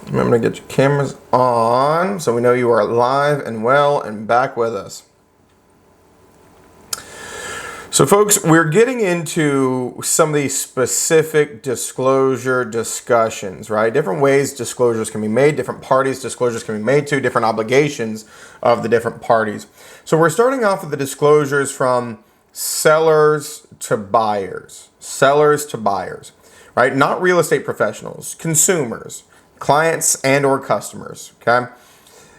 Remember to get your cameras on so we know you are alive and well and back with us. So folks, we're getting into some of these specific disclosure discussions, right? Different ways disclosures can be made, different parties disclosures can be made to, different obligations of the different parties. So we're starting off with the disclosures from sellers to buyers, right? Not real estate professionals, consumers, clients and or customers, okay?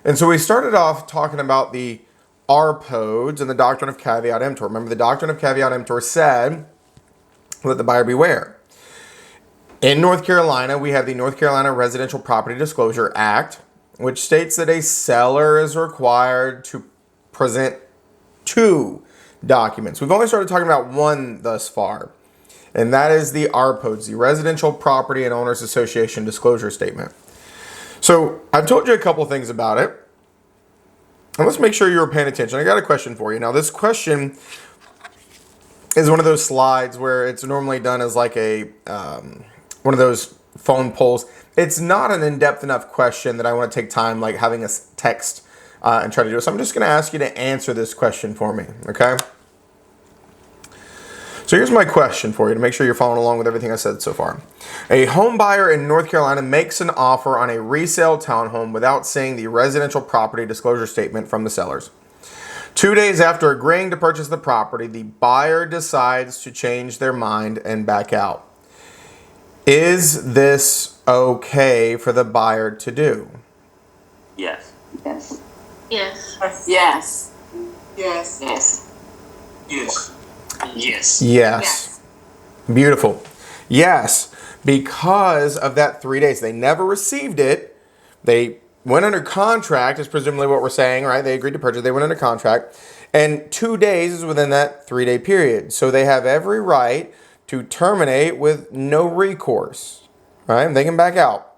And so we started off talking about the ARPODES and the doctrine of caveat emptor. Remember, the doctrine of caveat emptor said, let the buyer beware. In North Carolina, we have the North Carolina Residential Property Disclosure Act, which states that a seller is required to present 2 documents. We've only started talking about one thus far, and that is the ARPODES, the Residential Property and Owners Association Disclosure Statement. So I've told you a couple things about it. And let's make sure you're paying attention. I got a question for you. Now, this question is one of those slides where it's normally done as like a one of those phone polls. It's not an in-depth enough question that I want to take time like having a text and try to do it. So I'm just going to ask you to answer this question for me, okay? So here's my question for you to make sure you're following along with everything I said so far. A home buyer in North Carolina makes an offer on a resale townhome without seeing the residential property disclosure statement from the sellers. 2 days after agreeing to purchase the property, the buyer decides to change their mind and back out. Is this okay for the buyer to do? Yes. Yes. Yes. Yes. Yes. Yes. Yes. Yes. Yes. Beautiful. Yes, because of that 3 days. They never received it. They went under contract, is presumably what we're saying, right? They agreed to purchase. They went under contract. And 2 days is within that 3-day period. So they have every right to terminate with no recourse, right? They can back out.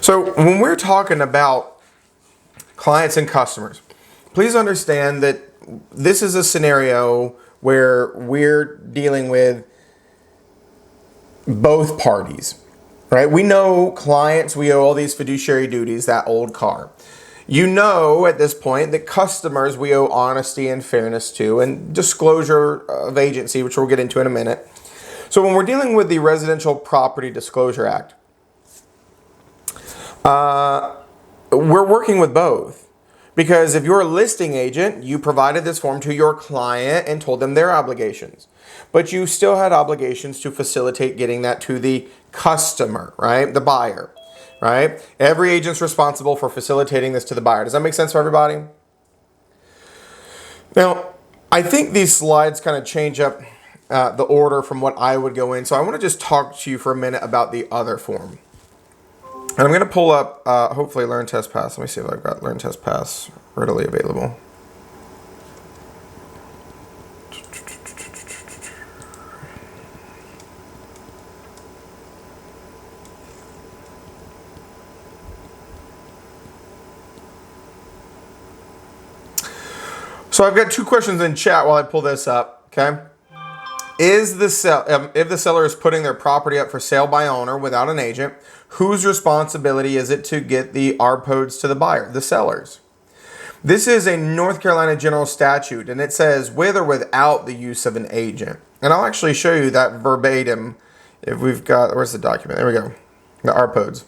So when we're talking about clients and customers, please understand that this is a scenario where we're dealing with both parties, right? We know clients, we owe all these fiduciary duties, that old car. You know at this point that customers we owe honesty and fairness to and disclosure of agency, which we'll get into in a minute. So when we're dealing with the Residential Property Disclosure Act, we're working with both. Because if you're a listing agent, you provided this form to your client and told them their obligations. But you still had obligations to facilitate getting that to the customer, right? The buyer, right? Every agent's responsible for facilitating this to the buyer. Does that make sense for everybody? Now, I think these slides kind of change up the order from what I would go in. So I want to just talk to you for a minute about the other form. And I'm going to pull up, hopefully, Learn Test Pass. Let me see if I've got Learn Test Pass readily available. So I've got 2 questions in chat while I pull this up, okay? If the seller is putting their property up for sale by owner without an agent, whose responsibility is it to get the ARPODES to the buyer? The seller's. This is a North Carolina general statute, and it says with or without the use of an agent. And I'll actually show you that verbatim if we've got, where's the document? There we go, the ARPODES.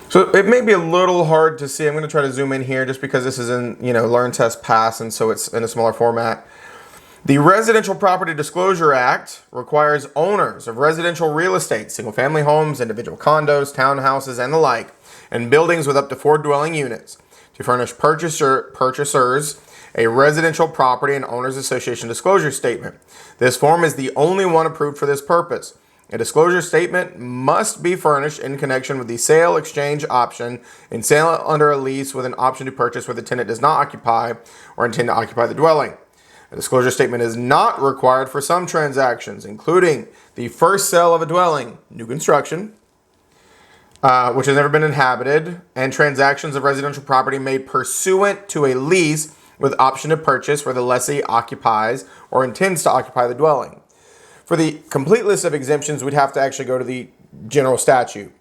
So it may be a little hard to see. I'm going to try to zoom in here just because this is in, Learn Test Pass, and so it's in a smaller format. The Residential Property Disclosure Act requires owners of residential real estate, single-family homes, individual condos, townhouses, and the like, and buildings with up to 4 dwelling units to furnish purchasers a Residential Property and Owners Association disclosure statement. This form is the only one approved for this purpose. A disclosure statement must be furnished in connection with the sale, exchange option, and sale under a lease with an option to purchase where the tenant does not occupy or intend to occupy the dwelling. A disclosure statement is not required for some transactions, including the first sale of a dwelling, new construction, which has never been inhabited, and transactions of residential property made pursuant to a lease with option to purchase where the lessee occupies or intends to occupy the dwelling. for the complete list of exemptions, we'd have to actually go to the general statute,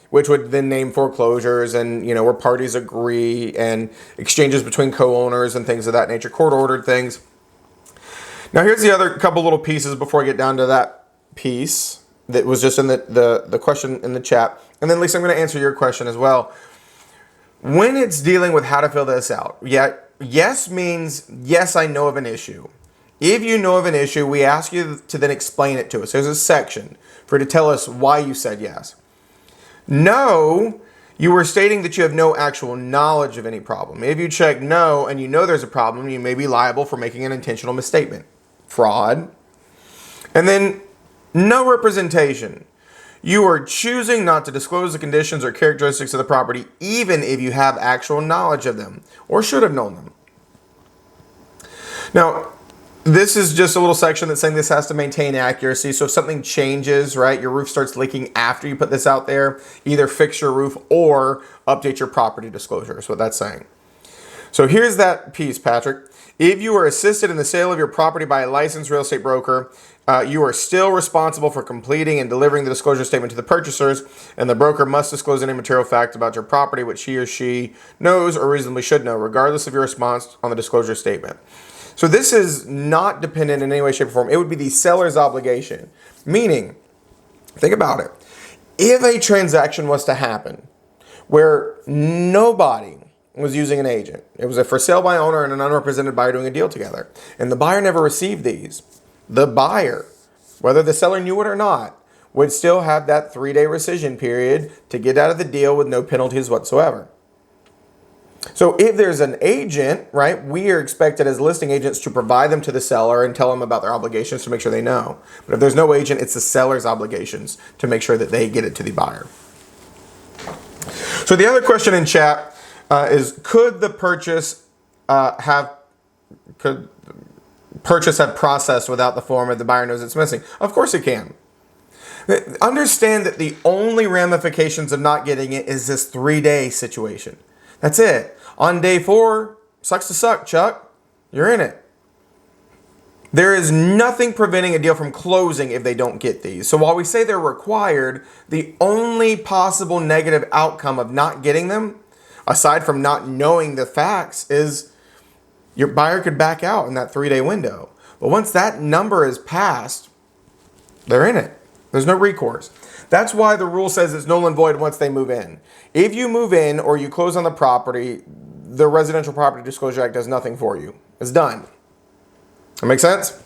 which would then name foreclosures and, where parties agree and exchanges between co-owners and things of that nature, court-ordered things. Now, here's the other couple little pieces before I get down to that piece that was just in the question in the chat. And then, Lisa, I'm going to answer your question as well. When it's dealing with how to fill this out, yes means yes, I know of an issue. If you know of an issue, we ask you to then explain it to us. There's a section for you to tell us why you said yes. No, you were stating that you have no actual knowledge of any problem. If you check no and you know there's a problem, you may be liable for making an intentional misstatement. Fraud. And then no representation. You are choosing not to disclose the conditions or characteristics of the property even if you have actual knowledge of them or should have known them. Now, this is just a little section that's saying this has to maintain accuracy. So if something changes, right, your roof starts leaking after you put this out there, either fix your roof or update your property disclosure is what that's saying. So here's that piece, Patrick. If you are assisted in the sale of your property by a licensed real estate broker, you are still responsible for completing and delivering the disclosure statement to the purchasers, and the broker must disclose any material fact about your property which he or she knows or reasonably should know, regardless of your response on the disclosure statement. So this is not dependent in any way, shape, or form. It would be the seller's obligation. Meaning, think about it. If a transaction was to happen where nobody was using an agent, it was a for sale by owner and an unrepresented buyer doing a deal together, and the buyer never received these, the buyer, whether the seller knew it or not, would still have that 3-day rescission period to get out of the deal with no penalties whatsoever. So if there's an agent, right, we are expected as listing agents to provide them to the seller and tell them about their obligations to make sure they know. But if there's no agent, it's the seller's obligations to make sure that they get it to the buyer. So the other question in chat is, could purchase have processed without the form if the buyer knows it's missing? Of course it can. Understand that the only ramifications of not getting it is this 3-day situation. That's it. On day 4, sucks to suck, Chuck. You're in it. There is nothing preventing a deal from closing if they don't get these. So while we say they're required, the only possible negative outcome of not getting them, aside from not knowing the facts, is your buyer could back out in that 3-day window. But once that number is passed, they're in it. There's no recourse. That's why the rule says it's null and void once they move in. If you move in or you close on the property, the Residential Property Disclosure Act does nothing for you. It's done. That make sense?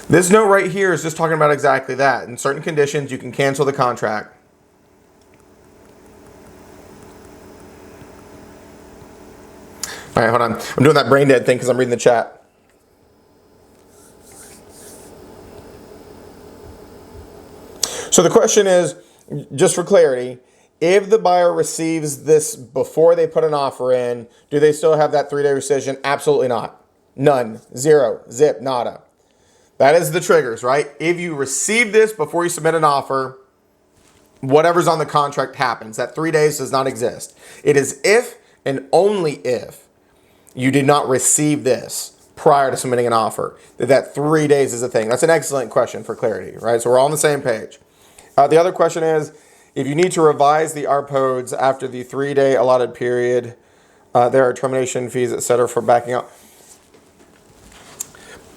This note right here is just talking about exactly that. In certain conditions, you can cancel the contract. All right, hold on. I'm doing that brain dead thing because I'm reading the chat. So the question is, just for clarity, if the buyer receives this before they put an offer in, do they still have that 3-day rescission? Absolutely not. None. Zero. Zip. Nada. That is the triggers, right? If you receive this before you submit an offer, whatever's on the contract happens. That 3 days does not exist. It is if and only if you did not receive this prior to submitting an offer that 3 days is a thing. That's an excellent question for clarity, right? So we're all on the same page. The other question is, if you need to revise the ARPODs after the 3-day allotted period, there are termination fees, etc. for backing out.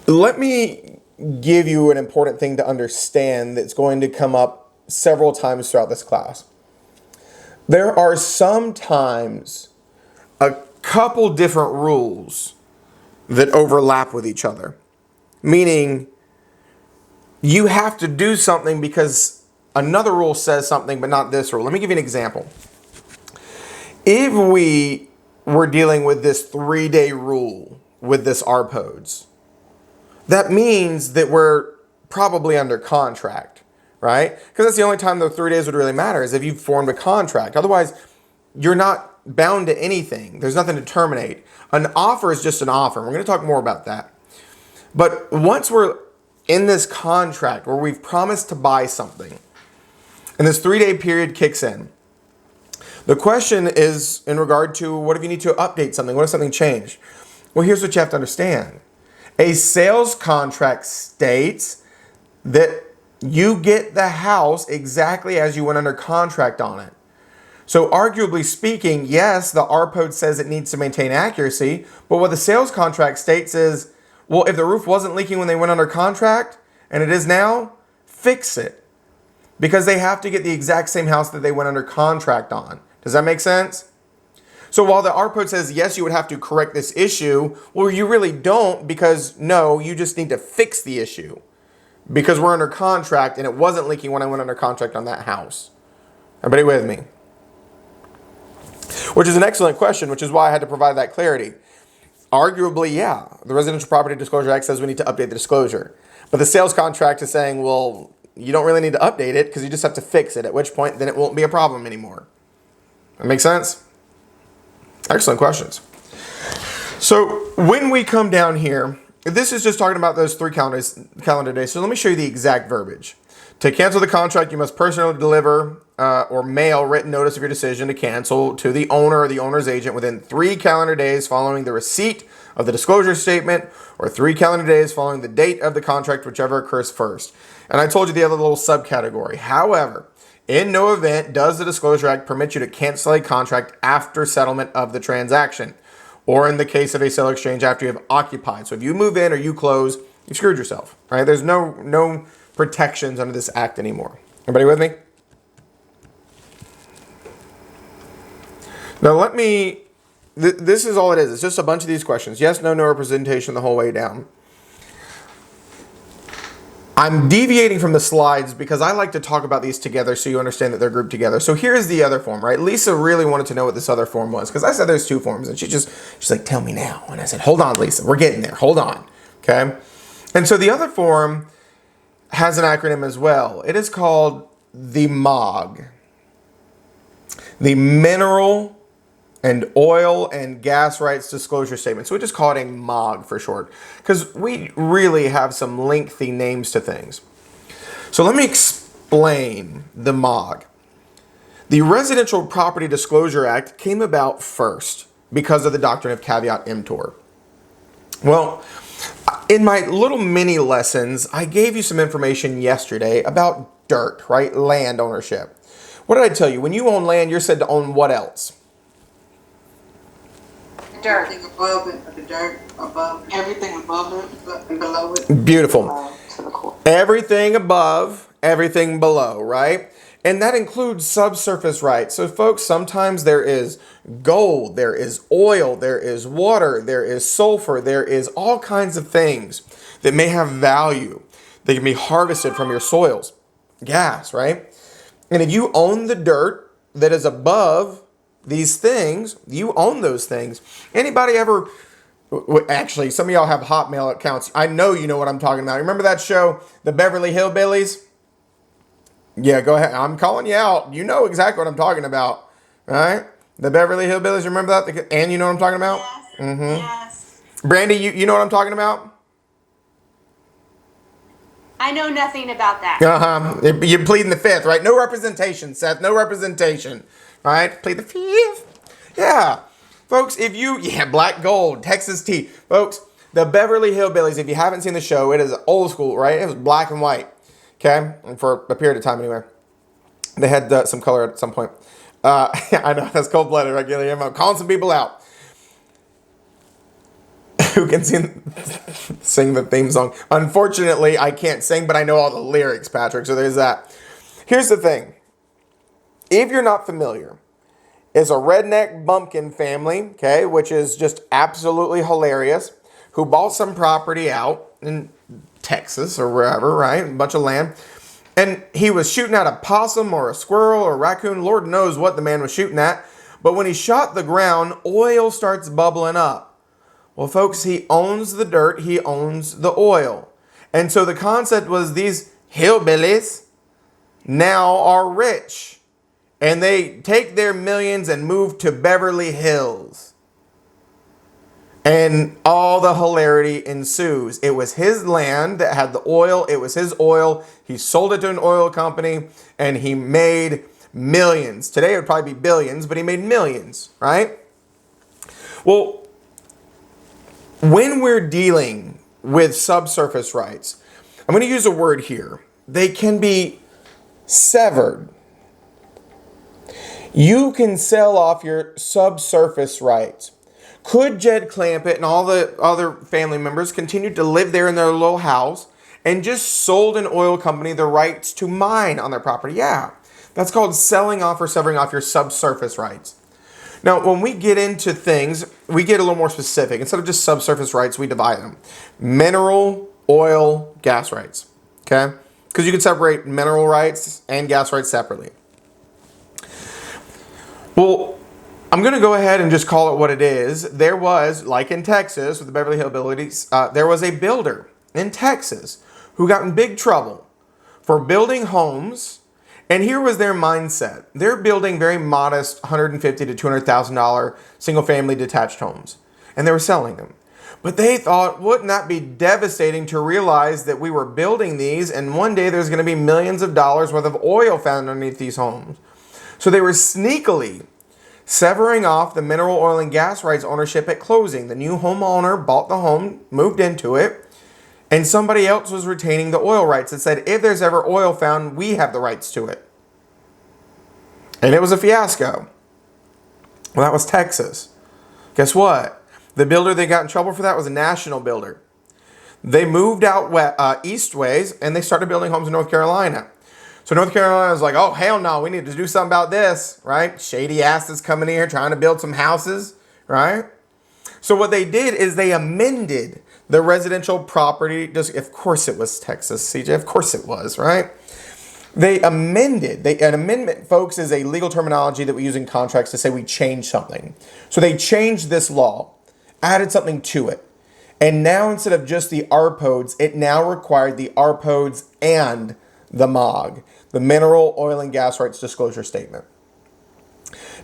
Let me give you an important thing to understand that's going to come up several times throughout this class. There are sometimes a couple different rules that overlap with each other, meaning you have to do something because another rule says something, but not this rule. Let me give you an example. If we were dealing with this 3-day rule with this ARPODs, that means that we're probably under contract, right? Because that's the only time the 3 days would really matter is if you've formed a contract. Otherwise, you're not bound to anything. There's nothing to terminate. An offer is just an offer. We're going to talk more about that. But once we're in this contract where we've promised to buy something, and this 3-day period kicks in, the question is in regard to what if you need to update something? What if something changed? Well, here's what you have to understand. A sales contract states that you get the house exactly as you went under contract on it. So arguably speaking, yes, the RPOD says it needs to maintain accuracy, but what the sales contract states is, well, if the roof wasn't leaking when they went under contract, and it is now, fix it. Because they have to get the exact same house that they went under contract on. Does that make sense? So while the RPOD says, yes, you would have to correct this issue, well, you really don't, because no, you just need to fix the issue. Because we're under contract, and it wasn't leaking when I went under contract on that house. Everybody with me? Which is an excellent question, which is why I had to provide that clarity. Arguably, yeah, the Residential Property Disclosure Act says we need to update the disclosure. But the sales contract is saying, well, you don't really need to update it because you just have to fix it, at which point then it won't be a problem anymore. That makes sense? Excellent questions. So when we come down here, this is just talking about those 3 calendar days. So let me show you the exact verbiage. To cancel the contract, you must personally deliver or mail written notice of your decision to cancel to the owner or the owner's agent within 3 calendar days following the receipt of the disclosure statement, or 3 calendar days following the date of the contract, whichever occurs first. And I told you the other little subcategory. However, in no event does the Disclosure Act permit you to cancel a contract after settlement of the transaction, or in the case of a sale exchange after you have occupied. So if you move in or you close, you've screwed yourself, right? There's no protections under this act anymore. Everybody with me? Now this is all it is. It's just a bunch of these questions. Yes, no, no representation the whole way down. I'm deviating from the slides because I like to talk about these together so you understand that they're grouped together. So here's the other form, right? Lisa really wanted to know what this other form was because I said there's 2 forms and she's like, tell me now. And I said, hold on, Lisa, we're getting there. Hold on. Okay. And so the other form has an acronym as well. It is called the MOG. The Mineral and Oil and Gas Rights Disclosure Statement. So we just call it a MOG for short, because we really have some lengthy names to things. So let me explain the MOG. The Residential Property Disclosure Act came about first because of the doctrine of caveat emptor. Well, in my little mini lessons, I gave you some information yesterday about dirt, right? Land ownership. What did I tell you? When you own land, you're said to own what else? Dirt. Everything above it, the dirt above, everything above it and below it. Beautiful. Everything above, everything below, right? And that includes subsurface rights. So folks, sometimes there is gold, there is oil, there is water, there is sulfur, there is all kinds of things that may have value. They can be harvested from your soils. Gas, right? And if you own the dirt that is above these things, you own those things. Anybody ever, actually, some of y'all have Hotmail accounts. I know you know what I'm talking about. Remember that show, The Beverly Hillbillies? Yeah, go ahead. I'm calling you out. You know exactly what I'm talking about, right? The Beverly Hillbillies, remember that? And you know what I'm talking about? Yes. Mm-hmm. Yes. Brandy, you know what I'm talking about? I know nothing about that. You're pleading the 5th, right? No representation, Seth. No representation. All right? Plead the 5th. Yeah. Folks, Black Gold, Texas Tea. Folks, the Beverly Hillbillies, if you haven't seen the show, it is old school, right? It was black and white. Okay? And for a period of time anyway. They had some color at some point. I know, that's cold-blooded regularly. I'm calling some people out. Who can sing the theme song? Unfortunately, I can't sing, but I know all the lyrics, Patrick, so there's that. Here's the thing. If you're not familiar, it's a redneck bumpkin family, okay, which is just absolutely hilarious, who bought some property out in Texas or wherever, right? A bunch of land. And he was shooting at a possum or a squirrel or a raccoon. Lord knows what the man was shooting at. But when he shot the ground, oil starts bubbling up. Well, folks, he owns the dirt. He owns the oil. And so the concept was these hillbillies now are rich. And they take their millions and move to Beverly Hills. And all the hilarity ensues. It was his land that had the oil. It was his oil. He sold it to an oil company and he made millions. Today it would probably be billions, but he made millions, right? Well, when we're dealing with subsurface rights. I'm going to use a word here. They can be severed. You can sell off your subsurface rights. Could Jed Clampett and all the other family members continue to live there in their little house and just sold an oil company the rights to mine on their property? Yeah, that's called selling off or severing off your subsurface rights. Now, when we get into things, we get a little more specific. Instead of just subsurface rights, we divide them. Mineral, oil, gas rights. Okay? Because you can separate mineral rights and gas rights separately. Well, I'm going to go ahead and just call it what it is. There was, like in Texas with the Beverly Hillbillies, there was a builder in Texas who got in big trouble for building homes. And here was their mindset. They're building very modest $150,000 to $200,000 single-family detached homes. And they were selling them. But they thought, wouldn't that be devastating to realize that we were building these and one day there's going to be millions of dollars worth of oil found underneath these homes. So they were sneakily severing off the mineral oil and gas rights ownership at closing. The new homeowner bought the home, moved into it, and somebody else was retaining the oil rights. It said, if there's ever oil found, we have the rights to it. And it was a fiasco. Well, that was Texas. Guess what? The builder that got in trouble for that was a national builder. They moved out east ways and they started building homes in North Carolina. So North Carolina was like, oh, hell no, we need to do something about this, right? Shady asses coming in here trying to build some houses, right? So what they did is they amended the residential property. Of course it was Texas, CJ. Of course it was, right? They amended. An amendment, folks, is a legal terminology that we use in contracts to say we changed something. So they changed this law, added something to it. And now instead of just the RPODs, it now required the RPODs and the MOG, the Mineral, Oil, and Gas Rights Disclosure Statement.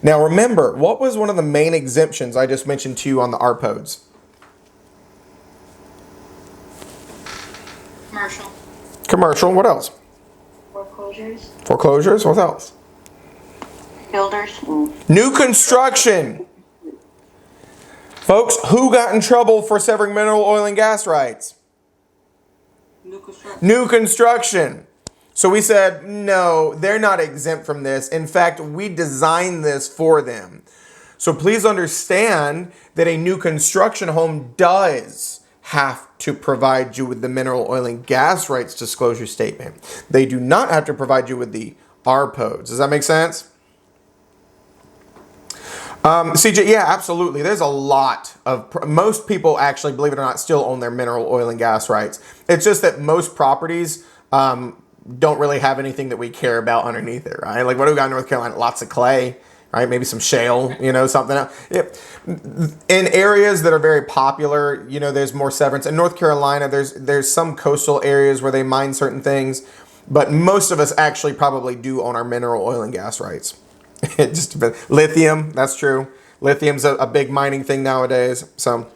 Now remember, what was one of the main exemptions I just mentioned to you on the RPODs? Commercial. Commercial, what else? Foreclosures. Foreclosures, what else? Builders. New construction. Folks, who got in trouble for severing mineral, oil, and gas rights? New construction. New construction. So we said, no, they're not exempt from this. In fact, we designed this for them. So please understand that a new construction home does have to provide you with the mineral, oil, and gas rights disclosure statement. They do not have to provide you with the RPODs. Does that make sense? CJ, yeah, absolutely. There's a lot of, most people actually, believe it or not, still own their mineral, oil, and gas rights. It's just that most properties don't really have anything that we care about underneath it, right? Like what do we got in North Carolina? Lots of clay, right? Maybe some shale, something else. Yep. In areas that are very popular, there's more severance. In North Carolina, there's some coastal areas where they mine certain things, but most of us actually probably do own our mineral, oil, and gas rights. It just depends. Lithium, that's true. Lithium's a big mining thing nowadays. So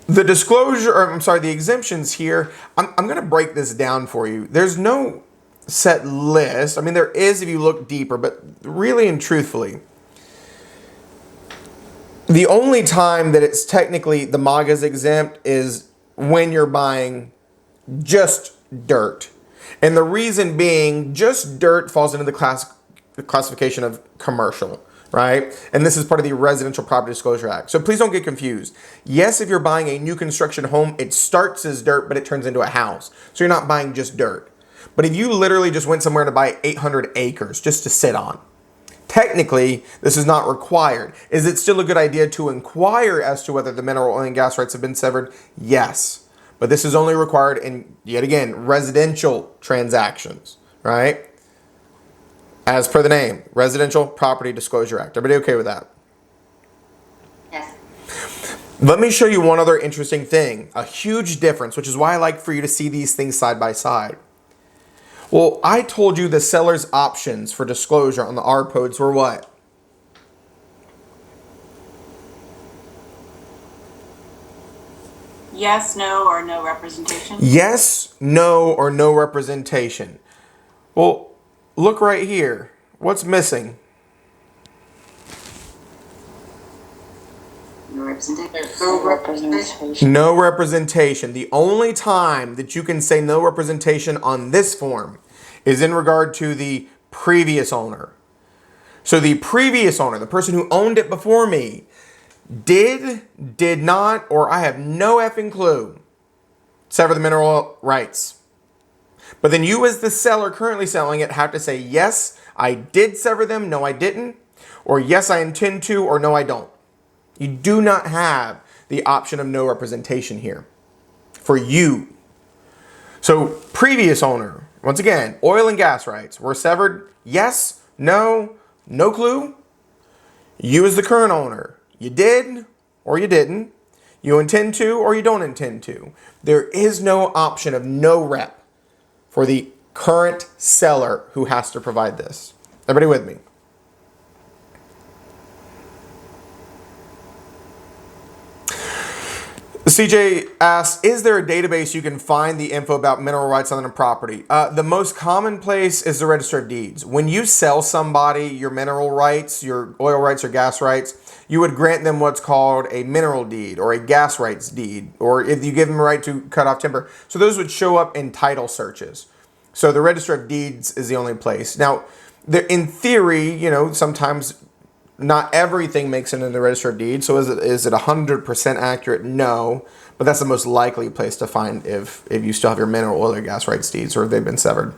the disclosure, the exemptions here, I'm going to break this down for you. There's no set list. I mean, there is if you look deeper, but really and truthfully, the only time that it's technically the MAGA is exempt is when you're buying just dirt. And the reason being, just dirt falls into the classification of commercial, right? And this is part of the Residential Property Disclosure Act. So please don't get confused. Yes, if you're buying a new construction home, it starts as dirt, but it turns into a house. So you're not buying just dirt. But if you literally just went somewhere to buy 800 acres just to sit on, technically, this is not required. Is it still a good idea to inquire as to whether the mineral, oil, and gas rights have been severed? Yes. But this is only required in, yet again, residential transactions, right? As per the name, Residential Property Disclosure Act. Everybody okay with that? Yes. Let me show you one other interesting thing. A huge difference, which is why I like for you to see these things side by side. Well, I told you the seller's options for disclosure on the RPODs were what? Yes, no, or no representation? Yes, no, or no representation. Well, look right here. What's missing? No No representation. No representation. The only time that you can say no representation on this form is in regard to the previous owner. So the previous owner, the person who owned it before me, did not, or I have no effing clue, sever the mineral rights. But then you as the seller currently selling it have to say, yes, I did sever them, no I didn't, or yes I intend to, or no I don't. You do not have the option of no representation here for you. So previous owner, once again, oil and gas rights were severed, yes, no clue. You as the current owner, you did or you didn't. You intend to or you don't intend to. There is no option of no rep for the current seller who has to provide this. Everybody with me? CJ asks, is there a database you can find the info about mineral rights on a property? The most common place is the Register of Deeds. When you sell somebody your mineral rights, your oil rights or gas rights, you would grant them what's called a mineral deed or a gas rights deed, or if you give them a right to cut off timber. So those would show up in title searches. So the Register of Deeds is the only place. Now, in theory, sometimes not everything makes it in the Register of Deeds. So is it 100% accurate? No. But that's the most likely place to find if you still have your mineral oil or gas rights deeds or if they've been severed.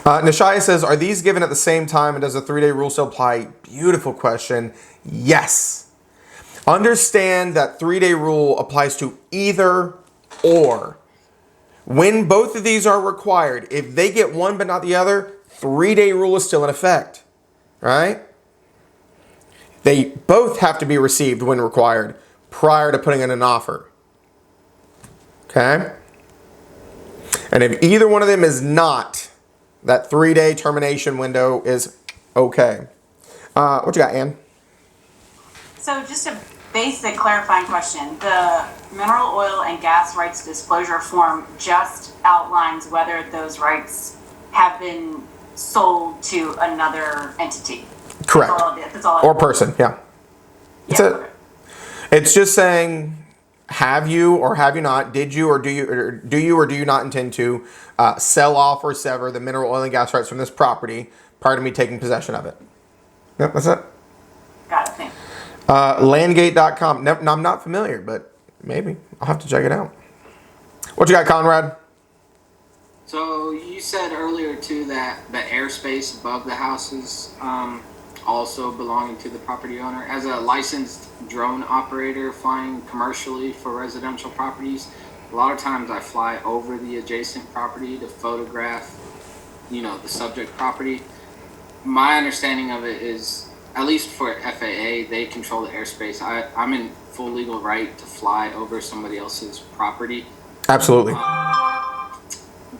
Nishaya says, are these given at the same time and does the 3-day rule still apply? Beautiful question. Yes. Understand that 3-day rule applies to either or. When both of these are required, if they get one but not the other, 3-day rule is still in effect. Right? They both have to be received when required prior to putting in an offer. Okay? And if either one of them is not, that 3-day termination window is okay. What you got, Ann? So just a basic clarifying question. The mineral oil and gas rights disclosure form just outlines whether those rights have been sold to another entity. Correct. That's all or person, yeah. That's it. Okay. It's just saying, have you or have you not, did you or do you not intend to sell off or sever the mineral oil and gas rights from this property prior to me taking possession of it? Yep, that's it. Got it, thanks. Landgate.com. No, I'm not familiar, but maybe. I'll have to check it out. What you got, Conrad? So you said earlier too that the airspace above the houses also belonging to the property owner. As a licensed drone operator flying commercially for residential properties, a lot of times I fly over the adjacent property to photograph, the subject property. My understanding of it is, at least for FAA, they control the airspace. I'm in full legal right to fly over somebody else's property. Absolutely.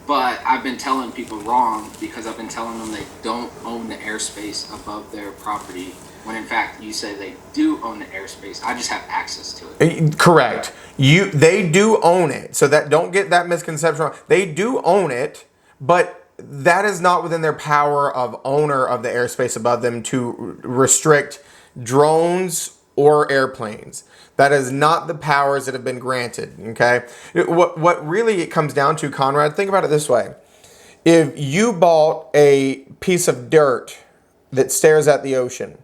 But I've been telling people wrong because I've been telling them they don't own the airspace above their property, when in fact you say they do own the airspace. I just have access to it. Correct. They do own it. So that don't get that misconception wrong. They do own it, but that is not within their power of owner of the airspace above them to restrict drones or airplanes. That is not the powers that have been granted, okay? What really it comes down to, Conrad, think about it this way. If you bought a piece of dirt that stares at the ocean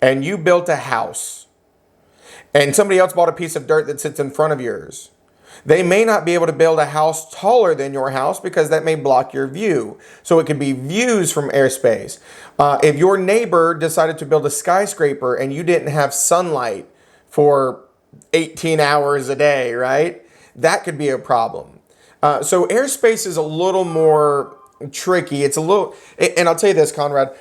and you built a house and somebody else bought a piece of dirt that sits in front of yours, they may not be able to build a house taller than your house because that may block your view. So it could be views from airspace. If your neighbor decided to build a skyscraper and you didn't have sunlight for 18 hours a day, right? That could be a problem. So airspace is a little more tricky. It's a little, and I'll tell you this, Conrad,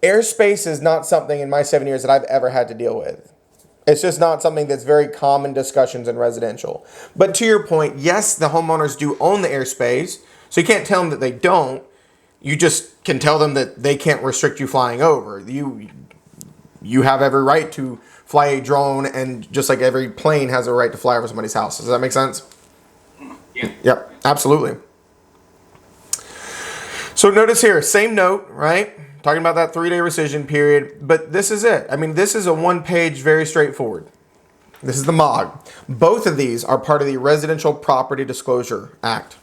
airspace is not something in my 7 years that I've ever had to deal with. It's just not something that's very common discussions in residential. But to your point, yes, the homeowners do own the airspace. So you can't tell them that they don't. You just can tell them that they can't restrict you flying over. You have every right to fly a drone, and just like every plane has a right to fly over somebody's house. Does that make sense? Yeah. Yep, absolutely. So notice here, same note, right? talking about that 3-day rescission period, but this is it. I mean, this is a 1-page, very straightforward. This is the MOG. Both of these are part of the Residential Property Disclosure Act.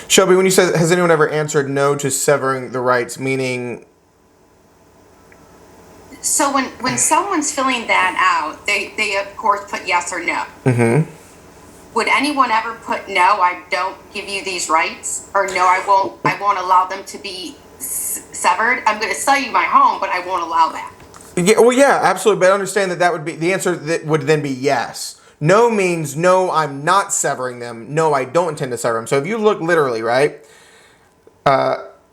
Shelby, when you said, has anyone ever answered no to severing the rights, meaning... So when someone's filling that out, they of course put yes or no. Mm-hmm. Would anyone ever put no, I don't give you these rights, or no, I won't allow them to be severed? I'm going to sell you my home, but I won't allow that. Yeah, well, yeah, absolutely. But I understand that would be the answer. That would then be yes. No means no, I'm not severing them. No, I don't intend to sever them. So if you look literally, right,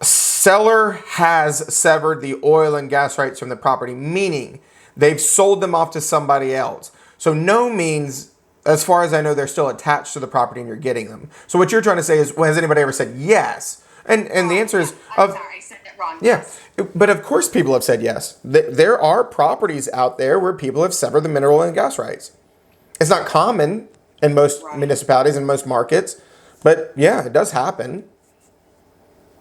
seller has severed the oil and gas rights from the property, meaning they've sold them off to somebody else. So no means, as far as I know, they're still attached to the property and you're getting them. So what you're trying to say is, well, has anybody ever said yes? And the answer is, I'm sorry, I said it wrong. yeah, but of course people have said yes. There are properties out there where people have severed the mineral and gas rights. It's not common in most municipalities and most markets, but yeah, it does happen.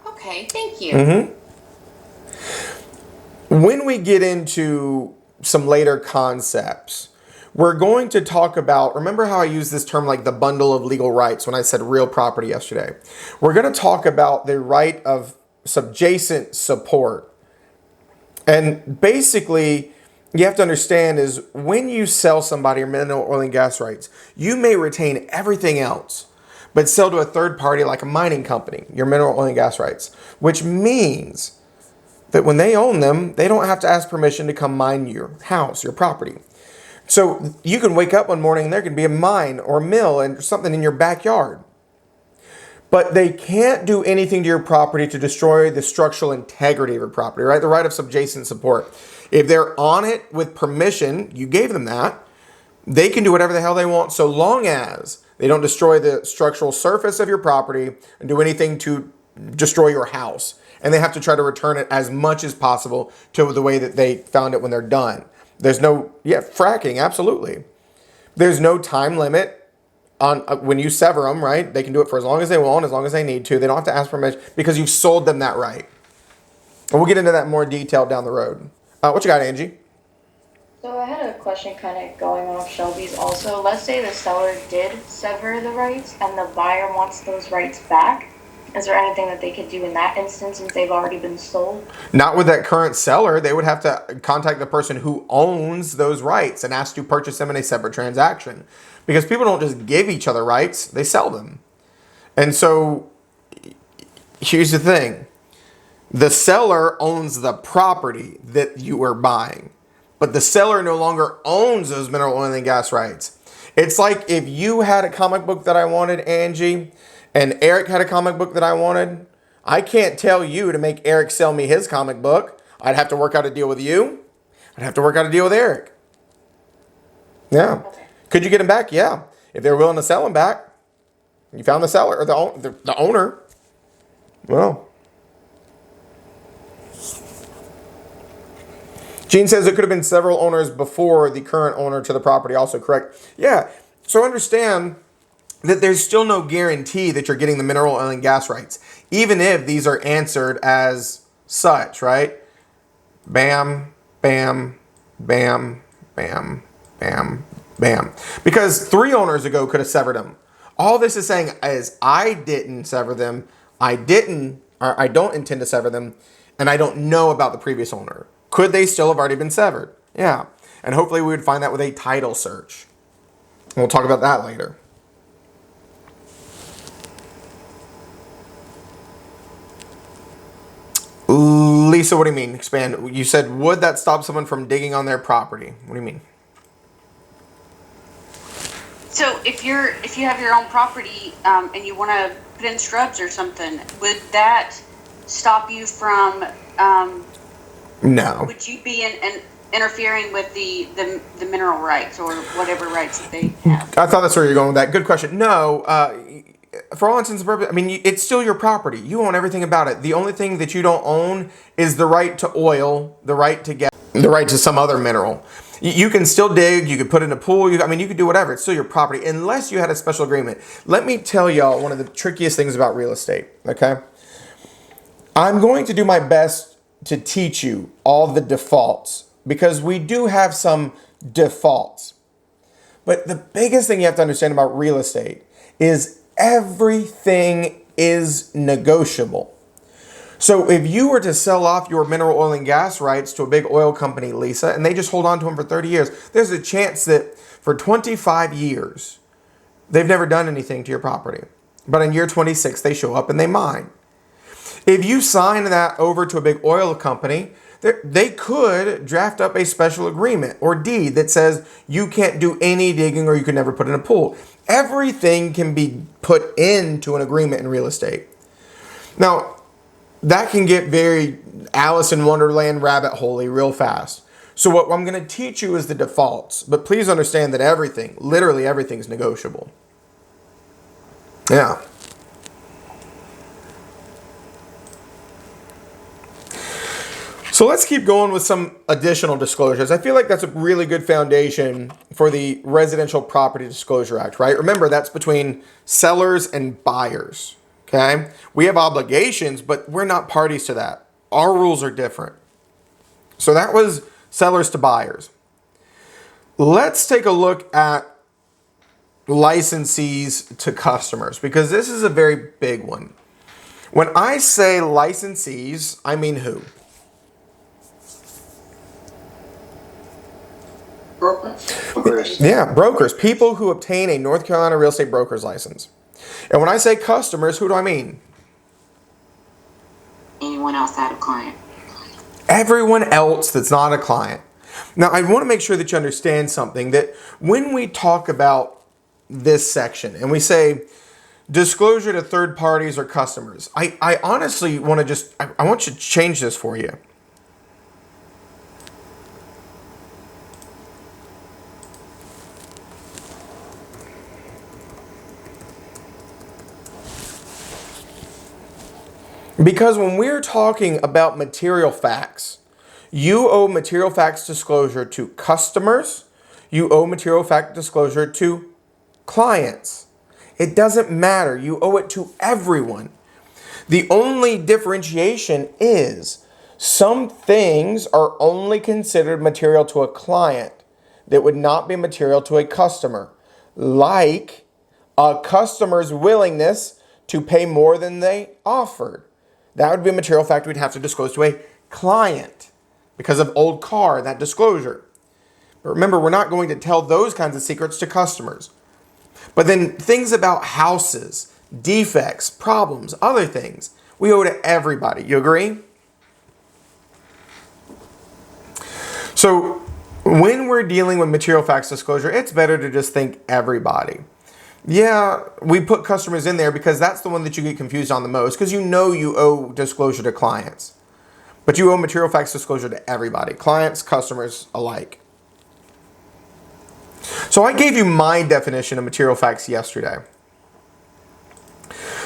Okay, thank you. Mm-hmm. When we get into some later concepts, we're going to talk about, remember how I used this term like the bundle of legal rights when I said real property yesterday? We're going to talk about the right of subjacent support. And basically, you have to understand is when you sell somebody your mineral oil and gas rights, you may retain everything else, but sell to a third party like a mining company your mineral oil and gas rights, which means that when they own them, they don't have to ask permission to come mine your house, your property. So you can wake up one morning and there can be a mine or a mill and something in your backyard. But they can't do anything to your property to destroy the structural integrity of your property, right? The right of subjacent support. If they're on it with permission, you gave them that, they can do whatever the hell they want so long as they don't destroy the structural surface of your property and do anything to destroy your house. And they have to try to return it as much as possible to the way that they found it when they're done. There's no, fracking, absolutely. There's no time limit on when you sever them, right? They can do it for as long as they want, as long as they need to. They don't have to ask permission because you've sold them that right. And we'll get into that in more detail down the road. What you got, Angie? So I had a question kind of going off Shelby's also. Let's say the seller did sever the rights and the buyer wants those rights back. Is there anything that they could do in that instance since they've already been sold? Not with that current seller. They would have to contact the person who owns those rights and ask to purchase them in a separate transaction. Because people don't just give each other rights, they sell them. And so here's the thing. The seller owns the property that you are buying, but the seller no longer owns those mineral oil and gas rights. It's like if you had a comic book that I wanted, Angie, and Eric had a comic book that I wanted, I can't tell you to make Eric sell me his comic book. I'd have to work out a deal with you. I'd have to work out a deal with Eric. Yeah. Okay. Could you get him back? Yeah. If they're willing to sell him back, you found the seller or the owner. Well. Gene says there could have been several owners before the current owner to the property. Also correct. Yeah. So understand that there's still no guarantee that you're getting the mineral oil and gas rights, even if these are answered as such, right? Bam, bam, bam, bam, bam, bam. Because 3 owners ago could have severed them. All this is saying is I didn't sever them, I don't intend to sever them, and I don't know about the previous owner. Could they still have already been severed? Yeah. And hopefully we would find that with a title search. And we'll talk about that later. Lisa, what do you mean? Expand. You said, would that stop someone from digging on their property? What do you mean? So if you have your own property and you want to put in shrubs or something, would that stop you from? No. Would you be interfering with the mineral rights or whatever rights that they have? I thought that's where you're going with that. Good question. No. For all intents and purposes, I mean, it's still your property. You own everything about it. The only thing that you don't own is the right to oil, the right to gas, the right to some other mineral. You can still dig, you could put in a pool, you could do whatever. It's still your property unless you had a special agreement. Let me tell y'all one of the trickiest things about real estate, okay? I'm going to do my best to teach you all the defaults because we do have some defaults. But the biggest thing you have to understand about real estate is everything is negotiable. So if you were to sell off your mineral oil and gas rights to a big oil company, Lisa, and they just hold on to them for 30 years, there's a chance that for 25 years, they've never done anything to your property. But in year 26, they show up and they mine. If you sign that over to a big oil company, they could draft up a special agreement or deed that says you can't do any digging or you can never put in a pool. Everything can be put into an agreement in real estate. Now, that can get very Alice in Wonderland rabbit hole-y real fast. So what I'm going to teach you is the defaults. But please understand that everything, literally everything, is negotiable. Yeah. So let's keep going with some additional disclosures. I feel like that's a really good foundation for the Residential Property Disclosure Act, right? Remember, that's between sellers and buyers. Okay, we have obligations, but we're not parties to that. Our rules are different. So that was sellers to buyers. Let's take a look at licensees to customers, because this is a very big one. When I say licensees, I mean who? Brokers. Yeah, brokers, people who obtain a North Carolina real estate broker's license. And when I say customers, who do I mean? Anyone outside of client. Everyone else that's not a client. Now, I want to make sure that you understand something, that when we talk about this section and we say disclosure to third parties or customers, I honestly want to I want you to change this for you. Because when we're talking about material facts, you owe material facts disclosure to customers, you owe material fact disclosure to clients. It doesn't matter. You owe it to everyone. The only differentiation is some things are only considered material to a client that would not be material to a customer, like a customer's willingness to pay more than they offered. That would be a material fact we'd have to disclose to a client because of old car, that disclosure. But remember, we're not going to tell those kinds of secrets to customers. But then things about houses, defects, problems, other things, we owe to everybody. You agree? So when we're dealing with material facts disclosure, it's better to just think everybody. Yeah, we put customers in there because that's the one that you get confused on the most, because you know you owe disclosure to clients. But you owe material facts disclosure to everybody, clients, customers alike. So I gave you my definition of material facts yesterday.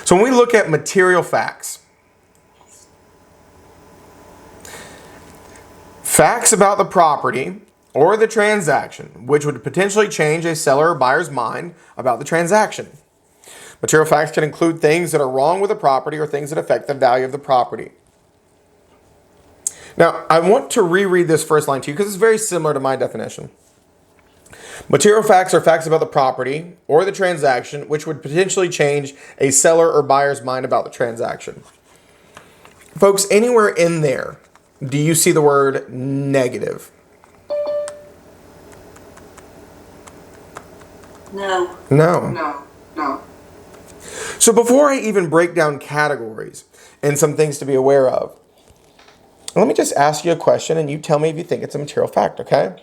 So when we look at material facts, facts about the property or the transaction, which would potentially change a seller or buyer's mind about the transaction. Material facts can include things that are wrong with the property or things that affect the value of the property. Now, I want to reread this first line to you because it's very similar to my definition. Material facts are facts about the property or the transaction, which would potentially change a seller or buyer's mind about the transaction. Folks, anywhere in there, do you see the word negative? No. No. No. So before I even break down categories and some things to be aware of, let me just ask you a question and you tell me if you think it's a material fact, okay?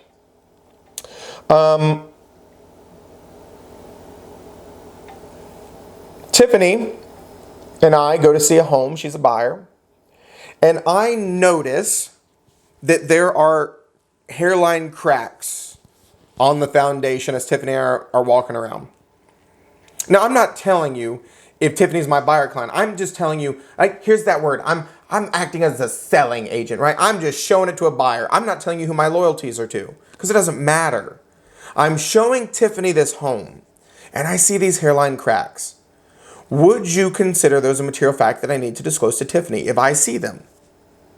Tiffany and I go to see a home. She's a buyer. And I notice that there are hairline cracks on the foundation as Tiffany are walking around. Now, I'm not telling you if Tiffany's my buyer client. I'm just telling you, here's that word. I'm acting as a selling agent, right? I'm just showing it to a buyer. I'm not telling you who my loyalties are to because it doesn't matter. I'm showing Tiffany this home and I see these hairline cracks. Would you consider those a material fact that I need to disclose to Tiffany if I see them?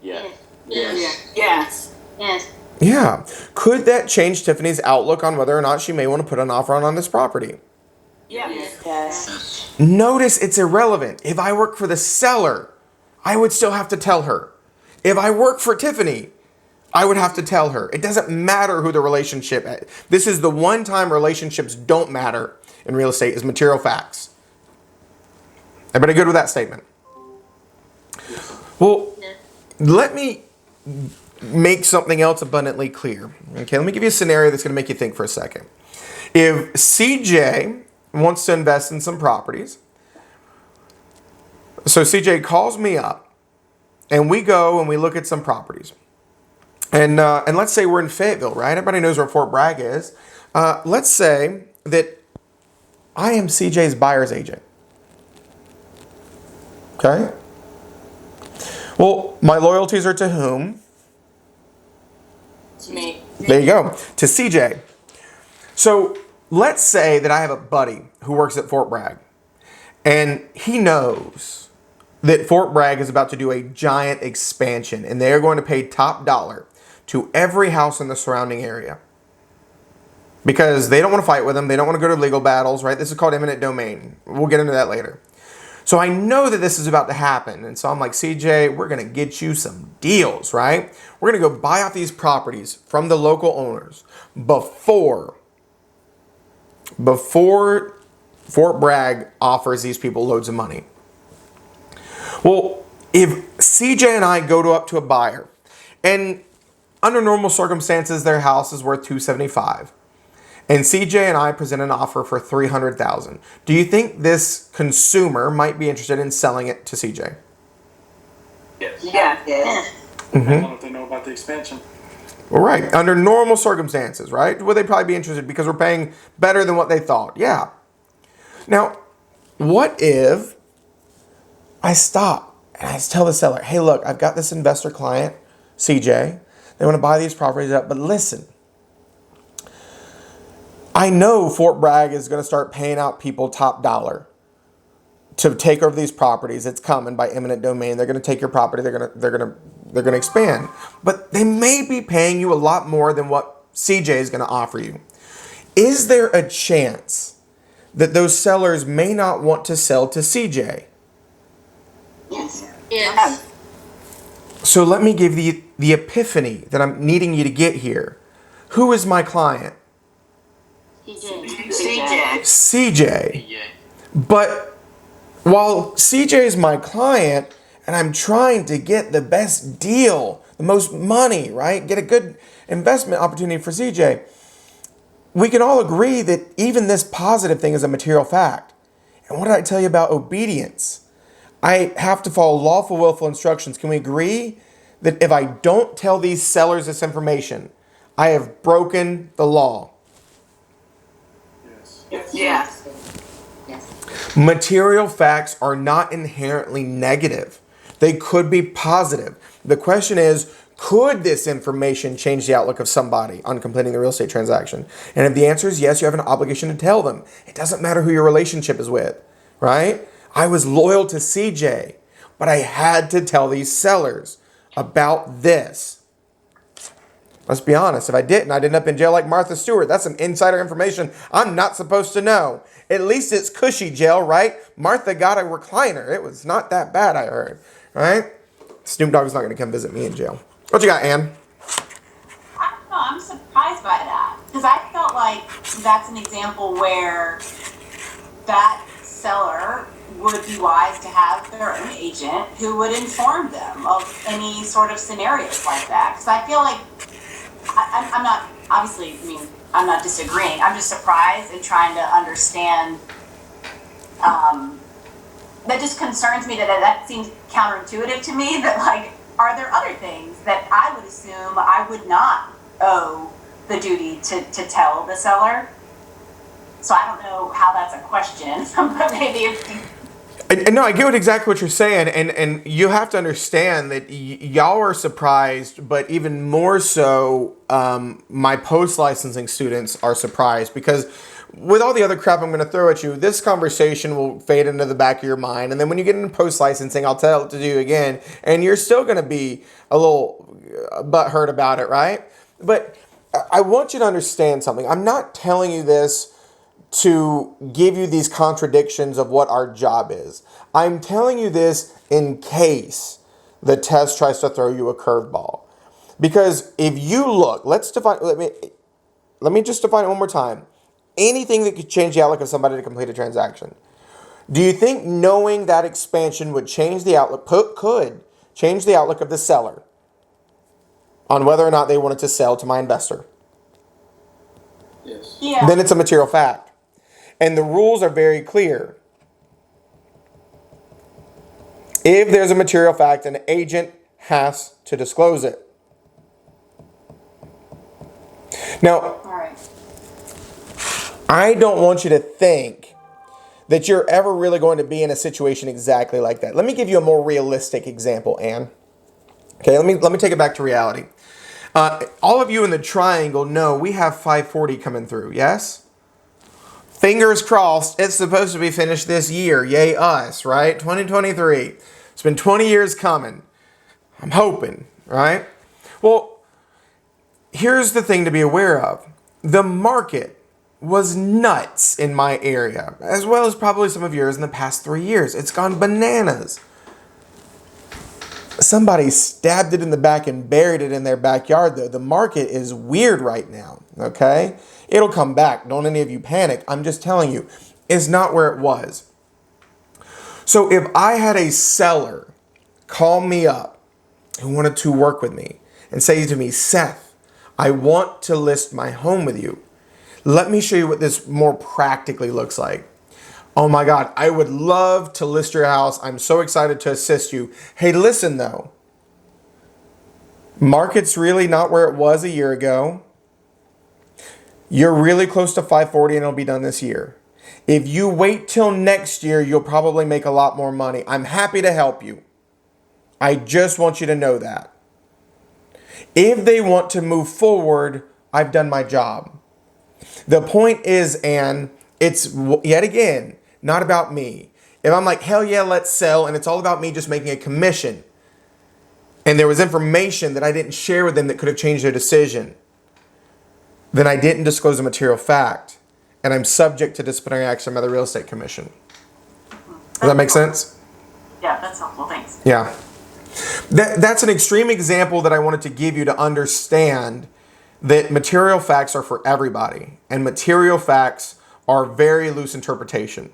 Yes. Yes. Yes. Yes. Yeah. Could that change Tiffany's outlook on whether or not she may want to put an offer on this property? Yes. Yes. Notice it's irrelevant. If I work for the seller, I would still have to tell her. If I work for Tiffany, I would have to tell her. It doesn't matter who the relationship is. This is the one time relationships don't matter in real estate is material facts. Everybody good with that statement? Well, let me make something else abundantly clear. Okay, let me give you a scenario that's going to make you think for a second. If CJ wants to invest in some properties, so CJ calls me up, and we go and we look at some properties. And let's say we're in Fayetteville, right? Everybody knows where Fort Bragg is. Let's say that I am CJ's buyer's agent. Okay? Well, my loyalties are to whom? It's me. There you go. To CJ. So let's say that I have a buddy who works at Fort Bragg, and he knows that Fort Bragg is about to do a giant expansion, and they are going to pay top dollar to every house in the surrounding area because they don't want to fight with them. They don't want to go to legal battles, right? This is called eminent domain. We'll get into that later. So I know that this is about to happen. And so I'm like, CJ, we're going to get you some deals, right? We're going to go buy out these properties from the local owners before Fort Bragg offers these people loads of money. Well, if CJ and I go up to a buyer, and under normal circumstances, their house is worth $275, and CJ and I present an offer for $300,000, do you think this consumer might be interested in selling it to CJ? Yes. Yes. Yes. I don't know if they know about the expansion. All right. Under normal circumstances, right? Would they probably be interested because we're paying better than what they thought? Yeah. Now, what if I stop and I tell the seller, hey, look, I've got this investor client, CJ. They want to buy these properties up, but listen, I know Fort Bragg is going to start paying out people top dollar to take over these properties. It's coming by eminent domain. They're going to take your property. They're going to expand, but they may be paying you a lot more than what CJ is going to offer you. Is there a chance that those sellers may not want to sell to CJ? Yes. Yes. So let me give the epiphany that I'm needing you to get here. Who is my client? CJ. CJ. Yeah. But while CJ is my client and I'm trying to get the best deal, the most money, right? Get a good investment opportunity for CJ, we can all agree that even this positive thing is a material fact. And what did I tell you about obedience? I have to follow lawful, willful instructions. Can we agree that if I don't tell these sellers this information, I have broken the law? Yes. Yes. Yes. Material facts are not inherently negative. They could be positive. The question is, could this information change the outlook of somebody on completing the real estate transaction? And if the answer is yes, you have an obligation to tell them. It doesn't matter who your relationship is with, right? I was loyal to CJ, but I had to tell these sellers about this. Let's be honest, if I didn't, I'd end up in jail like Martha Stewart. That's some insider information I'm not supposed to know. At least it's cushy jail, right? Martha got a recliner. It was not that bad, I heard, right? Snoop Dogg's not going to come visit me in jail. What you got, Ann? I don't know. I'm surprised by that because I felt like that's an example where that seller would be wise to have their own agent who would inform them of any sort of scenarios like that. Because I feel like I'm not, obviously, I mean, I'm not disagreeing. I'm just surprised and trying to understand. That just concerns me that seems counterintuitive to me that, like, are there other things that I would assume I would not owe the duty to tell the seller? So I don't know how that's a question, but maybe if And no, I get exactly what you're saying, and you have to understand that y'all are surprised, but even more so, my post-licensing students are surprised because with all the other crap I'm going to throw at you, this conversation will fade into the back of your mind, and then when you get into post-licensing, I'll tell it to you again, and you're still going to be a little butthurt about it, right? But I want you to understand something. I'm not telling you this to give you these contradictions of what our job is. I'm telling you this in case the test tries to throw you a curveball. Because if you look, let me just define it one more time. Anything that could change the outlook of somebody to complete a transaction. Do you think knowing that expansion would change the outlook, could change the outlook of the seller on whether or not they wanted to sell to my investor? Yes. Yeah. Then it's a material fact. And the rules are very clear. If there's a material fact, an agent has to disclose it. Now, All right. I don't want you to think that you're ever really going to be in a situation exactly like that. Let me give you a more realistic example, Ann. Okay, let me take it back to reality. All of you in the triangle know we have 540 coming through, yes? Fingers crossed, it's supposed to be finished this year. Yay us, right? 2023. It's been 20 years coming. I'm hoping, right? Well, here's the thing to be aware of. The market was nuts in my area, as well as probably some of yours in the past 3 years. It's gone bananas. Somebody stabbed it in the back and buried it in their backyard, though. The market is weird right now, okay? It'll come back. Don't any of you panic. I'm just telling you, it's not where it was. So if I had a seller call me up who wanted to work with me and say to me, Seth, I want to list my home with you. Let me show you what this more practically looks like. Oh my God, I would love to list your house. I'm so excited to assist you. Hey, listen though. Market's really not where it was a year ago. You're really close to 540 and it'll be done this year. If you wait till next year, you'll probably make a lot more money. I'm happy to help you. I just want you to know that. If they want to move forward, I've done my job. The point is, Ann, it's yet again, not about me. If I'm like, hell yeah, let's sell, and it's all about me just making a commission, and there was information that I didn't share with them that could have changed their decision, then I didn't disclose a material fact, and I'm subject to disciplinary action by the real estate commission. Does that make sense? Yeah, that's helpful. Thanks. Yeah. That's an extreme example that I wanted to give you to understand that material facts are for everybody, and material facts are very loose interpretation.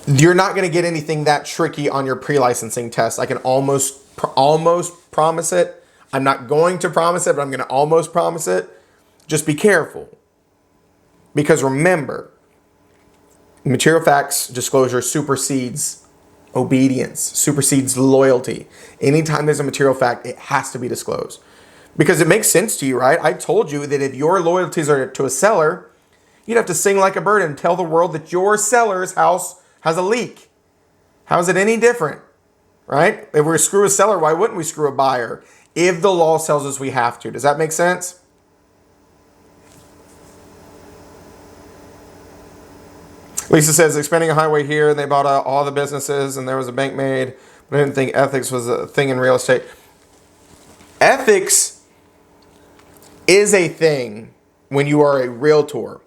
You're not going to get anything that tricky on your pre-licensing test. I can almost promise it. I'm not going to promise it, but I'm going to almost promise it. Just be careful. Because remember, material facts disclosure supersedes obedience, supersedes loyalty. Anytime there's a material fact, it has to be disclosed. Because it makes sense to you, right? I told you that if your loyalties are to a seller, you'd have to sing like a bird and tell the world that your seller's house has a leak. How is it any different, right? If we screw a seller, why wouldn't we screw a buyer? If the law tells us we have to. Does that make sense? Lisa says, expanding a highway here, and they bought out all the businesses, and there was a bank made, but I didn't think ethics was a thing in real estate. Ethics is a thing when you are a realtor.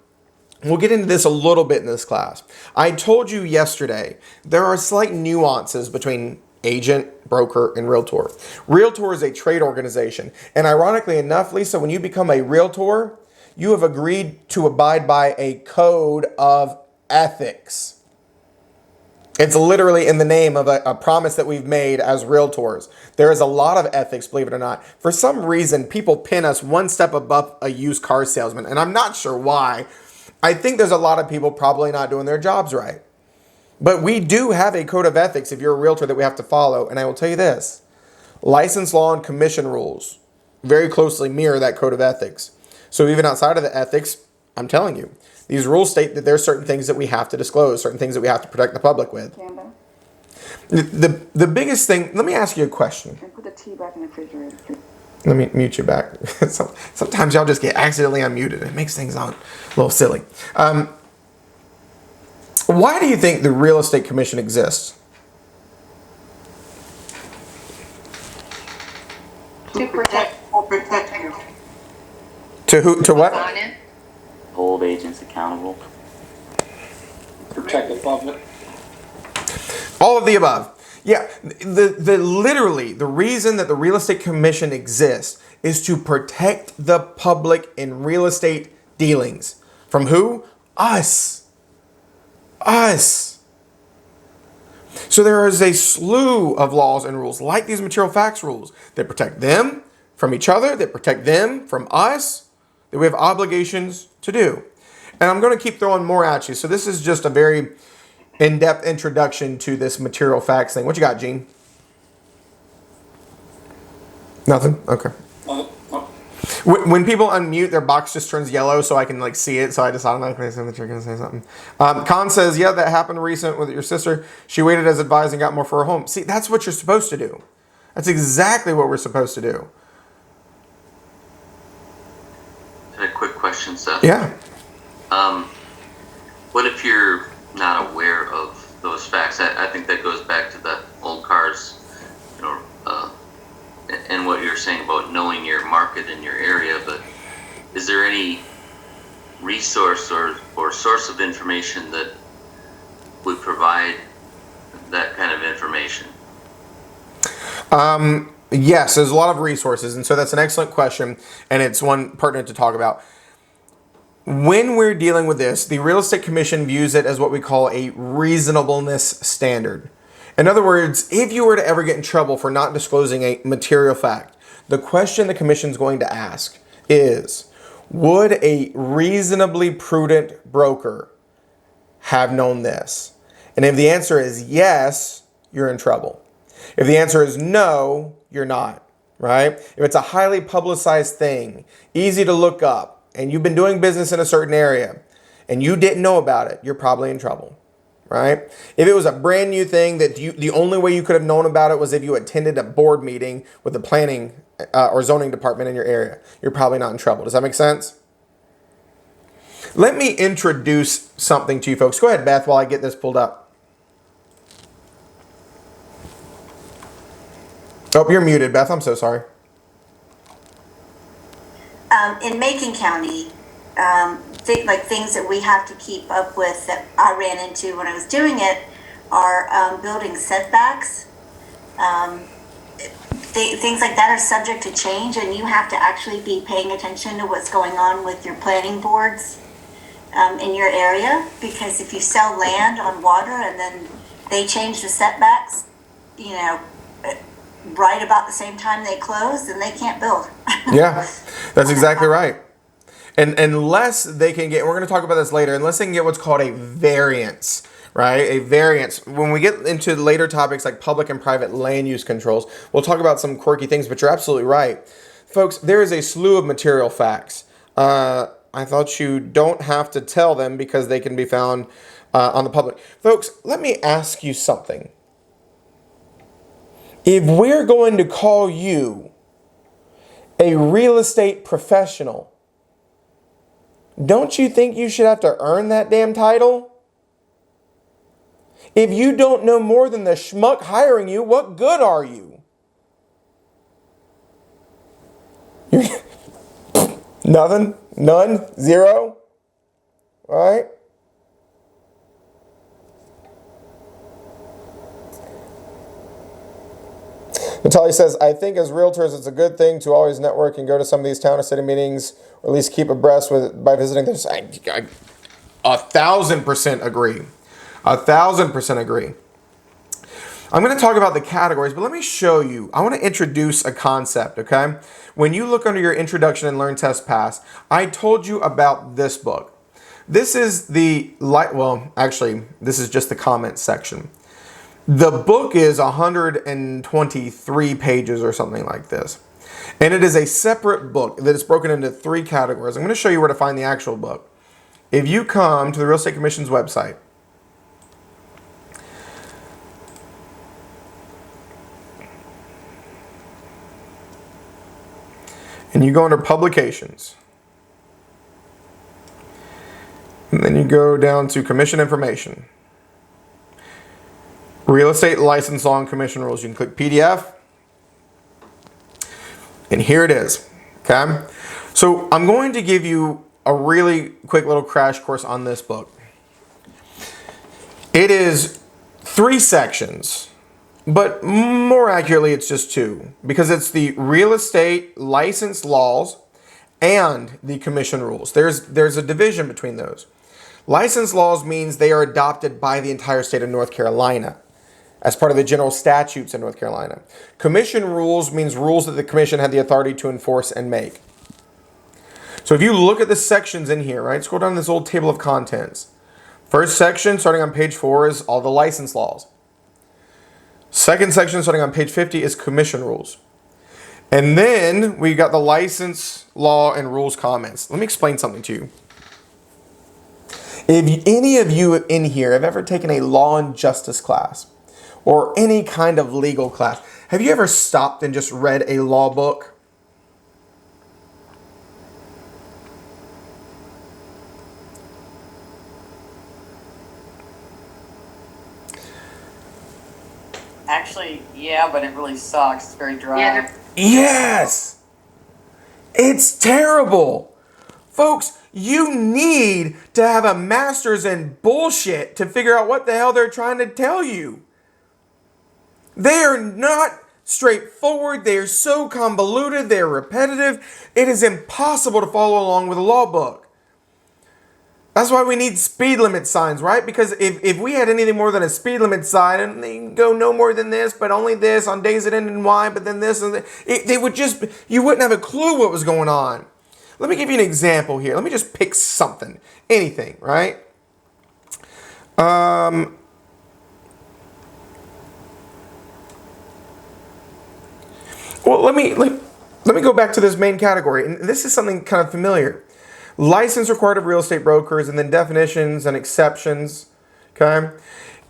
We'll get into this a little bit in this class. I told you yesterday, there are slight nuances between agent, broker, and realtor. Realtor is a trade organization. And ironically enough, Lisa, when you become a realtor, you have agreed to abide by a code of ethics. It's literally in the name of a promise that we've made as realtors. There is a lot of ethics, believe it or not. For some reason, people pin us one step above a used car salesman, and I'm not sure why. I think there's a lot of people probably not doing their jobs right. But we do have a code of ethics if you're a realtor that we have to follow, and I will tell you this. License law and commission rules very closely mirror that code of ethics. So even outside of the ethics, I'm telling you. These rules state that there are certain things that we have to disclose, certain things that we have to protect the public with. The biggest thing, let me ask you a question. And put the tea back in the refrigerator. Let me mute you back. Sometimes y'all just get accidentally unmuted. It makes things sound a little silly. Why do you think the Real Estate Commission exists? To protect. Protect you. To who? To what? On it. Hold agents accountable. Protect the public. All of the above. Yeah, literally, the reason that the Real Estate Commission exists is to protect the public in real estate dealings. From who? Us. Us. So there is a slew of laws and rules, like these material facts rules, that protect them from each other, that protect them from us, that we have obligations to do. And I'm going to keep throwing more at you. So this is just a very in-depth introduction to this material facts thing. What you got, Gene? Nothing? Okay. When people unmute, their box just turns yellow so I can like see it. So I just automatically assume that you're going to say something. Khan says, yeah, that happened recent with your sister. She waited as advised and got more for her home. See, that's what you're supposed to do. That's exactly what we're supposed to do. A quick question, Seth. Yeah. What if you're not aware of those facts? I think that goes back to the old cars, and what you're saying about knowing your market and your area. But is there any resource or source of information that would provide that kind of information? Yes, there's a lot of resources, and so that's an excellent question, and it's one pertinent to talk about. When we're dealing with this, the Real Estate Commission views it as what we call a reasonableness standard. In other words, if you were to ever get in trouble for not disclosing a material fact, the question the Commission's going to ask is, would a reasonably prudent broker have known this? And if the answer is yes, you're in trouble. If the answer is no, you're not, right? If it's a highly publicized thing, easy to look up, and you've been doing business in a certain area, and you didn't know about it, you're probably in trouble, right? If it was a brand new thing that the only way you could have known about it was if you attended a board meeting with the planning or zoning department in your area, you're probably not in trouble. Does that make sense? Let me introduce something to you folks. Go ahead, Beth, while I get this pulled up. Oh, you're muted, Beth. I'm so sorry. In Macon County, things that we have to keep up with that I ran into when I was doing it are building setbacks. Things like that are subject to change, and you have to actually be paying attention to what's going on with your planning boards in your area, because if you sell land on water and then they change the setbacks, right about the same time they close, then they can't build. Yeah, that's exactly right. And unless they can get, we're going to talk about this later, unless they can get what's called a variance, right? A variance. When we get into later topics like public and private land use controls, we'll talk about some quirky things, but you're absolutely right. Folks, there is a slew of material facts. I thought you don't have to tell them because they can be found on the public. Folks, let me ask you something. If we're going to call you a real estate professional, don't you think you should have to earn that damn title? If you don't know more than the schmuck hiring you, what good are you? Nothing? None? Zero? All right? Natalia says, I think as realtors, it's a good thing to always network and go to some of these town or city meetings, or at least keep abreast with by visiting this. I 1,000% agree. 1,000% agree. I'm going to talk about the categories, but let me show you. I want to introduce a concept, okay? When you look under your Introduction and Learn Test Pass, I told you about this book. This is this is just the comment section. The book is 123 pages or something like this. And it is a separate book that is broken into 3 categories. I'm going to show you where to find the actual book. if you come to the Real Estate Commission's website, and you go under publications, and then you go down to commission information, real estate license law and commission rules. You can click PDF, and here it is. Okay, so I'm going to give you a really quick little crash course on this book. It is 3 sections, but more accurately, it's just 2, because it's the real estate license laws and the commission rules. There's a division between those. License laws means they are adopted by the entire state of North Carolina as part of the general statutes in North Carolina. Commission rules means rules that the commission had the authority to enforce and make. So if you look at the sections in here, right, scroll down this old table of contents. First section, starting on page 4, is all the license laws. Second section, starting on page 50, is commission rules. And then we got the license law and rules comments. Let me explain something to you. If any of you in here have ever taken a law and justice class or any kind of legal class, have you ever stopped and just read a law book? Actually, yeah, but it really sucks. It's very dry. Yeah, Yes! It's terrible! Folks, you need to have a master's in bullshit to figure out what the hell they're trying to tell you. They are not straightforward. They are so convoluted. They are repetitive. It is impossible to follow along with a law book. That's why we need speed limit signs, right? Because if we had anything more than a speed limit sign, and they go no more than this, but only this on days that end in Y, but then this, and they would just, you wouldn't have a clue what was going on. Let me give you an example here. Let me just pick something, anything, right? Well, let me go back to this main category, and this is something kind of familiar. License required of real estate brokers, and then definitions and exceptions. Okay?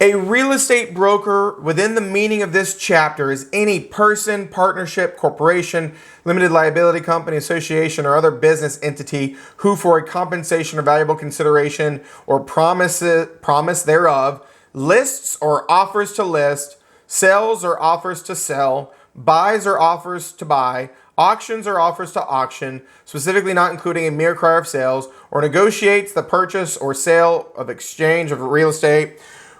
A real estate broker, within the meaning of this chapter, is any person, partnership, corporation, limited liability company, association, or other business entity who, for a compensation or valuable consideration or promise thereof, lists or offers to list, sells or offers to sell, buys or offers to buy, auctions or offers to auction, specifically not including a mere crier of sales, or negotiates the purchase or sale of exchange of real estate,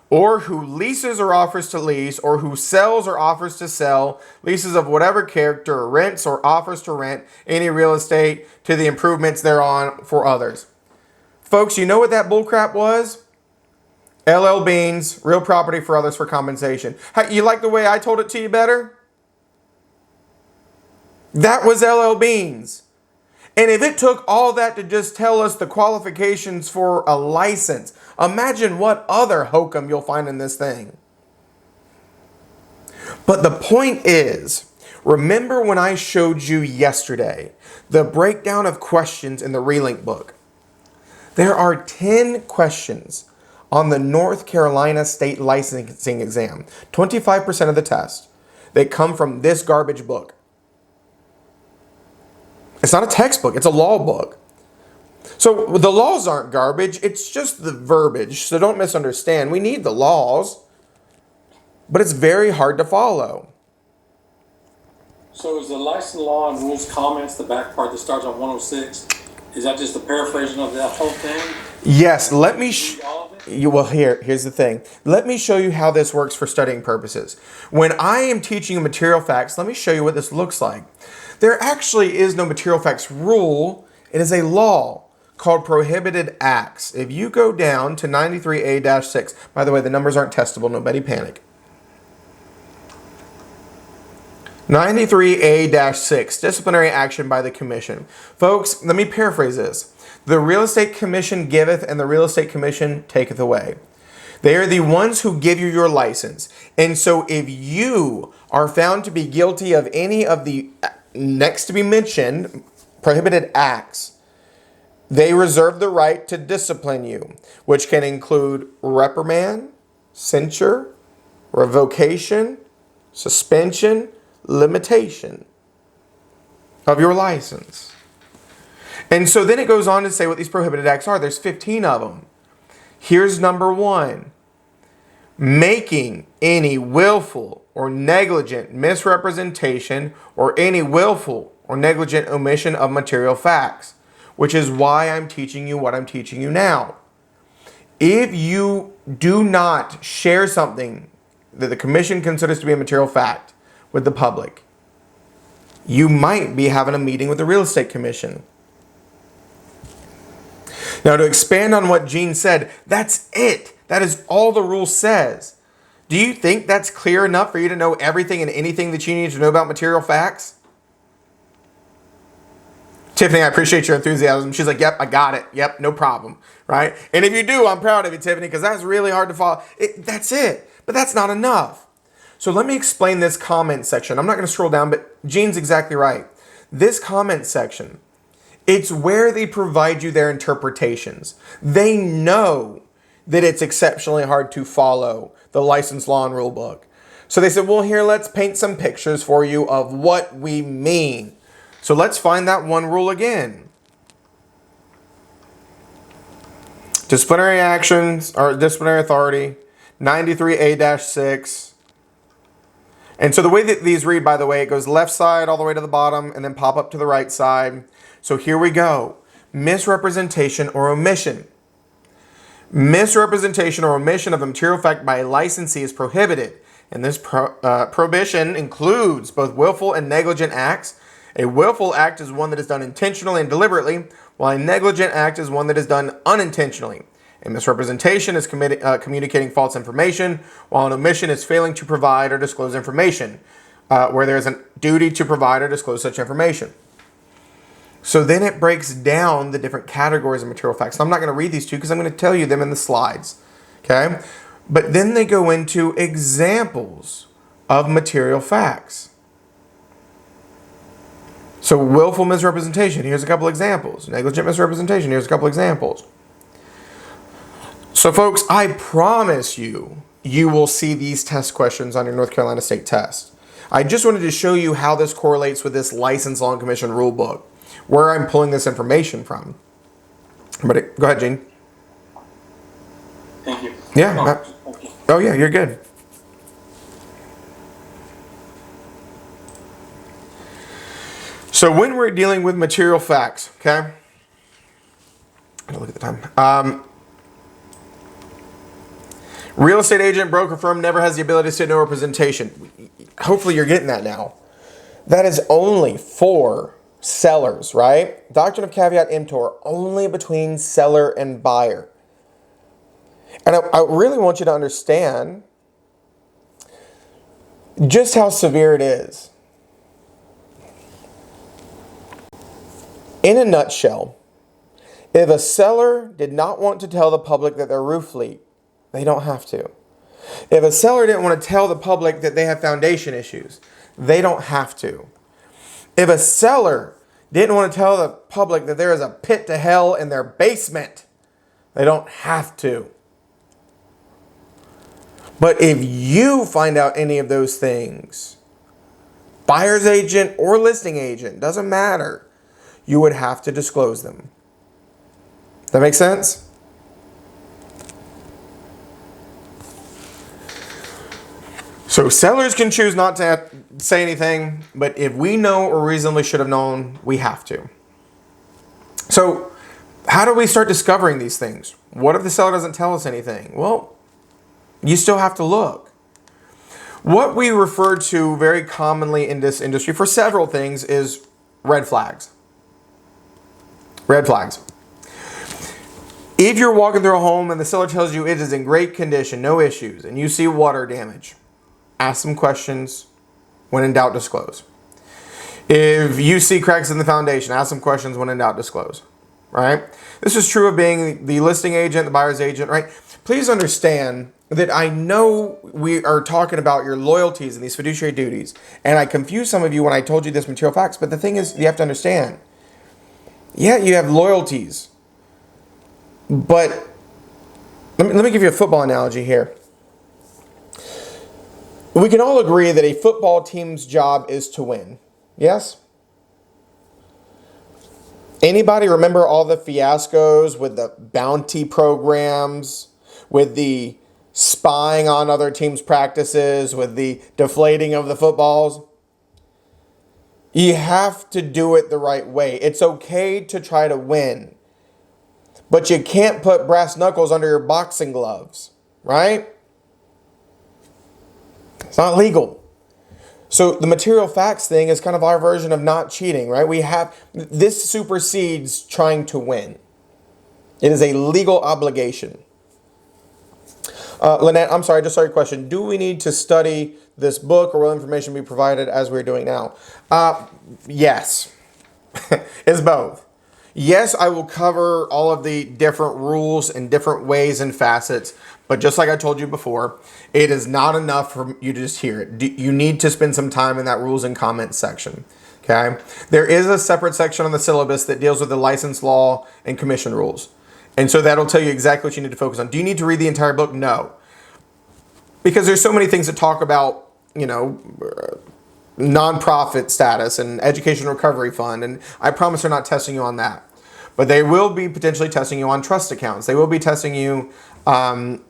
or who leases or offers to lease, or who sells or offers to sell, leases of whatever character, or rents or offers to rent any real estate to the improvements thereon for others. Folks, you know what that bullcrap was? LL Beans, real property for others for compensation. You like the way I told it to you better? That was LL Beans. And if it took all that to just tell us the qualifications for a license, imagine what other hokum you'll find in this thing. But the point is, remember when I showed you yesterday the breakdown of questions in the Relink book? There are 10 questions on the North Carolina State Licensing Exam, 25% of the test, that come from this garbage book. It's not a textbook, it's a law book. So the laws aren't garbage, it's just the verbiage, so don't misunderstand. We need the laws, but it's very hard to follow. So is the license law and rules comments, the back part that starts on 106, is that just a paraphrasing of that whole thing? Yes, let me All of it? well, here's the thing. Let me show you how this works for studying purposes. When I am teaching material facts, let me show you what this looks like. There actually is no material facts rule. It is a law called prohibited acts. If you go down to 93A-6, by the way, the numbers aren't testable, nobody panic. 93A-6, disciplinary action by the commission. Folks, let me paraphrase this. The real estate commission giveth and the real estate commission taketh away. They are the ones who give you your license. And so if you are found to be guilty of any of the next to be mentioned prohibited acts, They reserve the right to discipline you, which can include reprimand, censure, revocation, suspension, limitation of your license. And so then it goes on to say what these prohibited acts are. There's 15 of them. Here's number 1. Making any willful or negligent misrepresentation or any willful or negligent omission of material facts, which is why I'm teaching you what I'm teaching you now. If you do not share something that the commission considers to be a material fact with the public, you might be having a meeting with the real estate commission. Now, to expand on what Gene said, that's it. That is all the rule says. Do you think that's clear enough for you to know everything and anything that you need to know about material facts? Tiffany, I appreciate your enthusiasm. She's like, yep, I got it. Yep, no problem. Right? And if you do, I'm proud of you, Tiffany, because that's really hard to follow. That's it. But that's not enough. So let me explain this comment section. I'm not going to scroll down, but Gene's exactly right. This comment section, it's where they provide you their interpretations. They know that it's exceptionally hard to follow the license law and rule book. So they said, well, here, let's paint some pictures for you of what we mean. So let's find that one rule again. Disciplinary actions, or disciplinary authority, 93A-6. And so the way that these read, by the way, it goes left side all the way to the bottom and then pop up to the right side. So here we go. Misrepresentation or omission. Misrepresentation or omission of a material fact by a licensee is prohibited. And this prohibition includes both willful and negligent acts. A willful act is one that is done intentionally and deliberately, while a negligent act is one that is done unintentionally. A misrepresentation is communicating false information, while an omission is failing to provide or disclose information, where there is a duty to provide or disclose such information. So then it breaks down the different categories of material facts. I'm not going to read these two because I'm going to tell you them in the slides. Okay? But then they go into examples of material facts. So willful misrepresentation, here's a couple examples. Negligent misrepresentation, here's a couple examples. So folks, I promise you, you will see these test questions on your North Carolina State test. I just wanted to show you how this correlates with this License Law and Commission rule book, where I'm pulling this information from. But go ahead, Gene. Thank you. Yeah. Oh yeah, you're good. So when we're dealing with material facts, okay? I'm gonna look at the time. Real estate agent, broker firm never has the ability to sit no representation. Hopefully you're getting that now. That is only for sellers, right? Doctrine of caveat emptor, only between seller and buyer. And I really want you to understand just how severe it is. In a nutshell, if a seller did not want to tell the public that their roof leaked, they don't have to. If a seller didn't want to tell the public that they have foundation issues, they don't have to. If a seller didn't want to tell the public that there is a pit to hell in their basement, they don't have to. But if you find out any of those things, buyer's agent or listing agent, doesn't matter, you would have to disclose them. That make sense? So sellers can choose not to say anything, but if we know or reasonably should have known, we have to. So how do we start discovering these things? What if the seller doesn't tell us anything? Well, you still have to look. What we refer to very commonly in this industry for several things is red flags. Red flags. If you're walking through a home and the seller tells you it is in great condition, no issues, and you see water damage, ask some questions. When in doubt, disclose. If you see cracks in the foundation, ask some questions. When in doubt, disclose. Right? This is true of being the listing agent, the buyer's agent, right? Please understand that I know we are talking about your loyalties and these fiduciary duties, and I confused some of you when I told you this material facts, but the thing is, you have to understand, yeah, you have loyalties, But let me give you a football analogy here. We can all agree that a football team's job is to win. Yes? Anybody remember all the fiascos with the bounty programs, with the spying on other teams' practices, with the deflating of the footballs? You have to do it the right way. It's okay to try to win, but you can't put brass knuckles under your boxing gloves, right? It's not legal. So the material facts thing is kind of our version of not cheating, right? This supersedes trying to win. It is a legal obligation. Lynette, I'm sorry, I just saw your question. Do we need to study this book, or will information be provided as we're doing now? Yes. It's both. Yes, I will cover all of the different rules and different ways and facets, but just like I told you before, it is not enough for you to just hear it. You need to spend some time in that rules and comments section. Okay? There is a separate section on the syllabus that deals with the license law and commission rules. And so that'll tell you exactly what you need to focus on. Do you need to read the entire book? No. Because there's so many things that talk about, nonprofit status and education recovery fund. And I promise they're not testing you on that. But they will be potentially testing you on trust accounts. They will be testing you on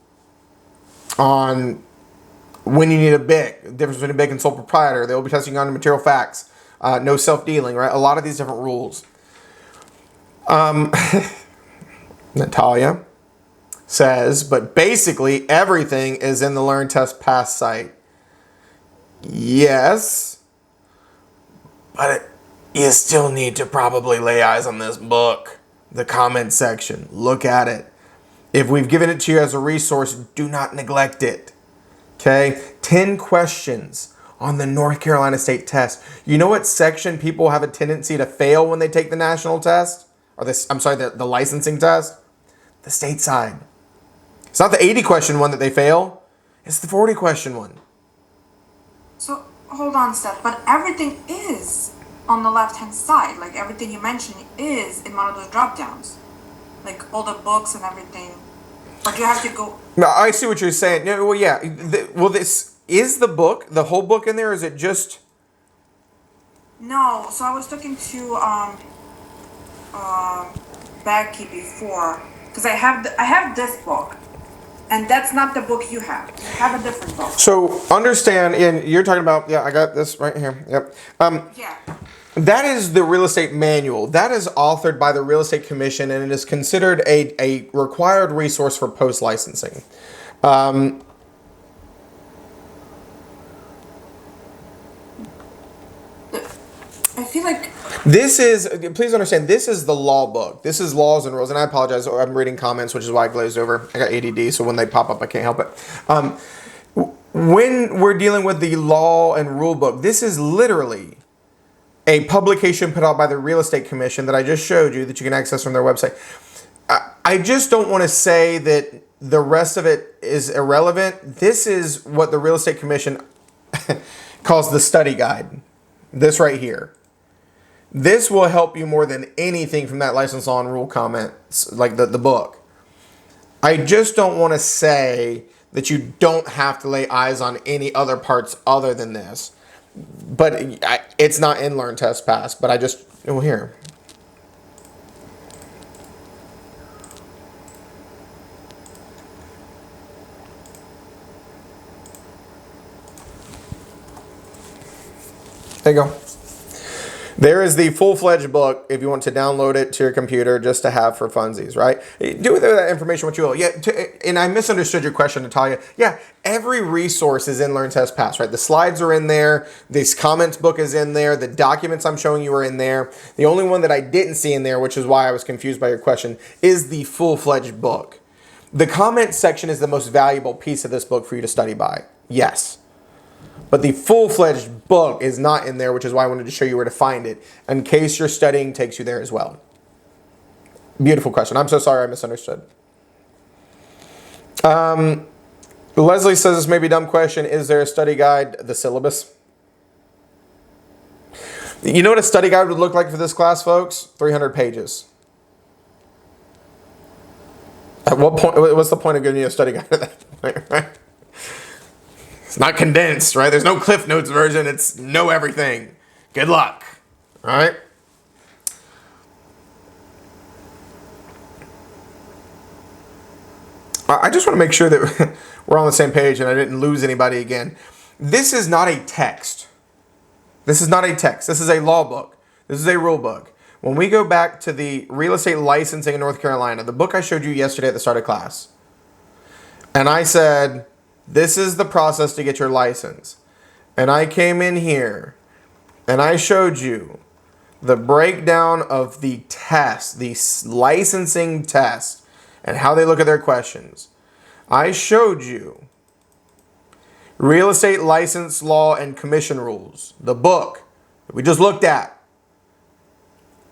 when you need a BIC, the difference between a BIC and sole proprietor. They will be testing you on material facts, no self-dealing, right? A lot of these different rules. Natalia says, but basically everything is in the Learn Test Pass site. Yes, but you still need to probably lay eyes on this book, the comment section. Look at it. If we've given it to you as a resource, do not neglect it. Okay? 10 questions on the North Carolina State Test. You know what section people have a tendency to fail when they take the national test? Or the licensing test? The state side. It's not the 80 question one that they fail. It's the 40 question one. So, hold on, Steph, but everything is on the left-hand side. Like, everything you mentioned is in one of those drop-downs. Like, all the books and everything. Or do you have to go... No, I see what you're saying. No, well, yeah. This is the book, the whole book in there, or is it just... No, so I was talking to Becky before, because I have this book. And that's not the book you have. You have a different book. So understand, and you're talking about, I got this right here. Yep. Yeah. That is the real estate manual. That is authored by the Real Estate Commission, and it is considered a required resource for post-licensing. I feel like... This is, please understand, this is the law book. This is laws and rules, and I apologize. I'm reading comments, which is why I glazed over. I got ADD, so when they pop up, I can't help it. When we're dealing with the law and rule book, this is literally a publication put out by the Real Estate Commission that I just showed you that you can access from their website. I just don't want to say that the rest of it is irrelevant. This is what the Real Estate Commission calls the study guide. This right here. This will help you more than anything from that license law and rule comments, like the book. I just don't want to say that you don't have to lay eyes on any other parts other than this. But it's not in Learn Test Pass, but here. There you go. There is the full-fledged book if you want to download it to your computer just to have for funsies, right? Do with that information what you will. Yeah, and I misunderstood your question, Natalia. Yeah, every resource is in Learn Test Pass, right? The slides are in there. This comments book is in there. The documents I'm showing you are in there. The only one that I didn't see in there, which is why I was confused by your question, is the full-fledged book. The comments section is the most valuable piece of this book for you to study by. Yes. But the full-fledged book is not in there, which is why I wanted to show you where to find it, in case your studying takes you there as well. Beautiful question. I'm so sorry I misunderstood. Leslie says this may be a dumb question. Is there a study guide, the syllabus? You know what a study guide would look like for this class, folks? 300 pages. At what point? What's the point of giving you a study guide at that point, right? It's not condensed, right? There's no Cliff Notes version. It's know everything. Good luck, all right? I just want to make sure that we're on the same page and I didn't lose anybody again. This is not a text. This is not a text. This is a law book. This is a rule book. When we go back to the real estate licensing in North Carolina, the book I showed you yesterday at the start of class, and I said, this is the process to get your license. And I came in here and I showed you the breakdown of the test, the licensing test, and how they look at their questions. I showed you Real Estate License Law and Commission Rules, the book that we just looked at.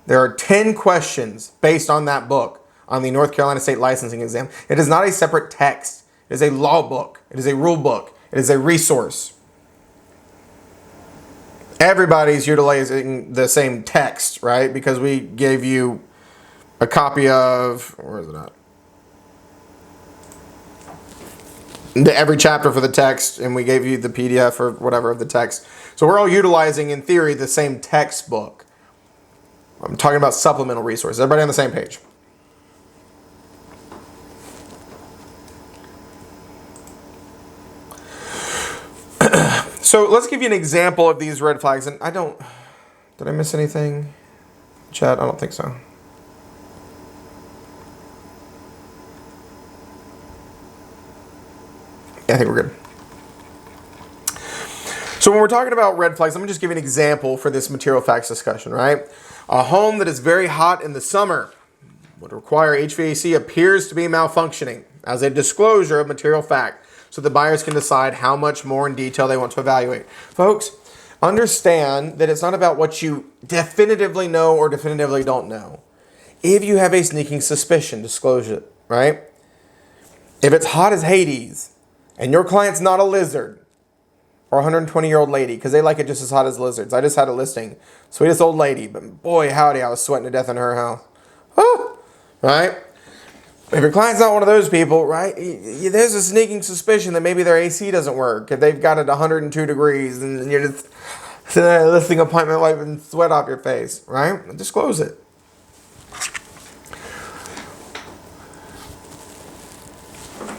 There are 10 questions based on that book on the North Carolina State Licensing Exam. It is not a separate text. It is a law book. It is a rule book. It is a resource. Everybody's utilizing the same text, right? Because we gave you a copy of, where is it at? Every chapter for the text, and we gave you the PDF or whatever of the text. So we're all utilizing, in theory, the same textbook. I'm talking about supplemental resources. Everybody on the same page? So let's give you an example of these red flags. And did I miss anything? Chat? I don't think so. I think we're good. So when we're talking about red flags, let me just give you an example for this material facts discussion, right? A home that is very hot in the summer would require HVAC appears to be malfunctioning as a disclosure of material fact so the buyers can decide how much more in detail they want to evaluate. Folks, understand that it's not about what you definitively know or definitively don't know. If you have a sneaking suspicion, disclose it, right? If it's hot as Hades and your client's not a lizard, or a 120-year-old lady, because they like it just as hot as lizards. I just had a listing. Sweetest old lady, but boy, howdy, I was sweating to death in her house. Oh, right? If your client's not one of those people, right, there's a sneaking suspicion that maybe their AC doesn't work. If they've got it 102 degrees and you're just sitting there listing appointment wiping sweat off your face, right? Disclose it.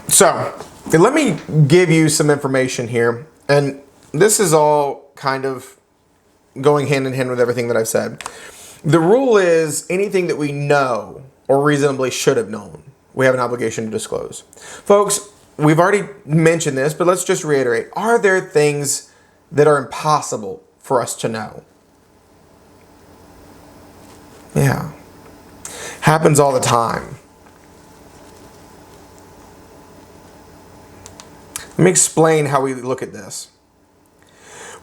So, let me give you some information here. And this is all kind of going hand in hand with everything that I've said. The rule is anything that we know or reasonably should have known, we have an obligation to disclose. Folks, we've already mentioned this, but let's just reiterate. Are there things that are impossible for us to know? Yeah. Happens all the time. Let me explain how we look at this.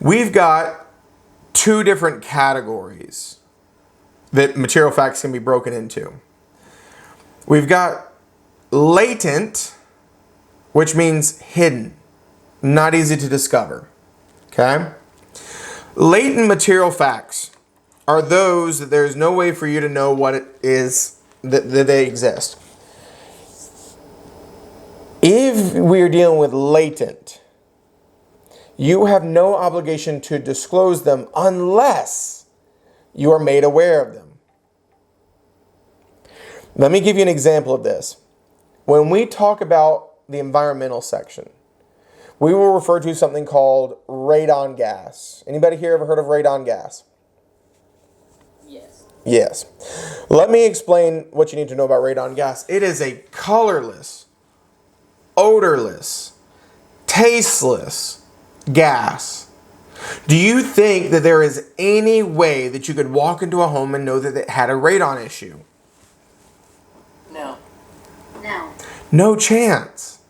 We've got two different categories that material facts can be broken into. We've got latent, which means hidden, not easy to discover. Okay? Latent material facts are those that there's no way for you to know what it is that they exist. If we are dealing with latent, you have no obligation to disclose them unless you are made aware of them. Let me give you an example of this. When we talk about the environmental section, we will refer to something called radon gas. Anybody here ever heard of radon gas? Yes. Yes. Let me explain what you need to know about radon gas. It is a colorless, odorless, tasteless gas. Do you think that there is any way that you could walk into a home and know that it had a radon issue? No. No. No chance.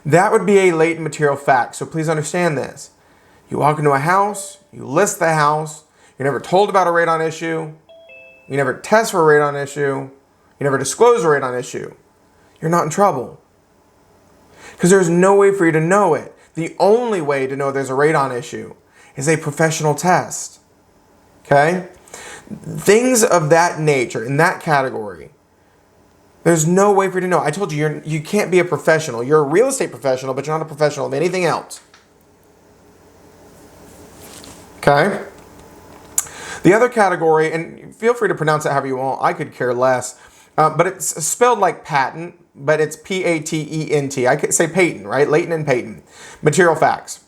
That would be a latent material fact, so please understand this. You walk into a house, you list the house, you're never told about a radon issue, you never test for a radon issue, you never disclose a radon issue. You're not in trouble. Because there's no way for you to know it. The only way to know there's a radon issue is a professional test. Okay? Things of that nature, in that category, There's no way for you to know. I told you, you can't be a professional. You're a real estate professional, but you're not a professional of anything else. Okay? The other category, and feel free to pronounce it however you want. I could care less. But it's spelled like patent, but it's P-A-T-E-N-T. I could say patent, right? Latent and patent. Material facts.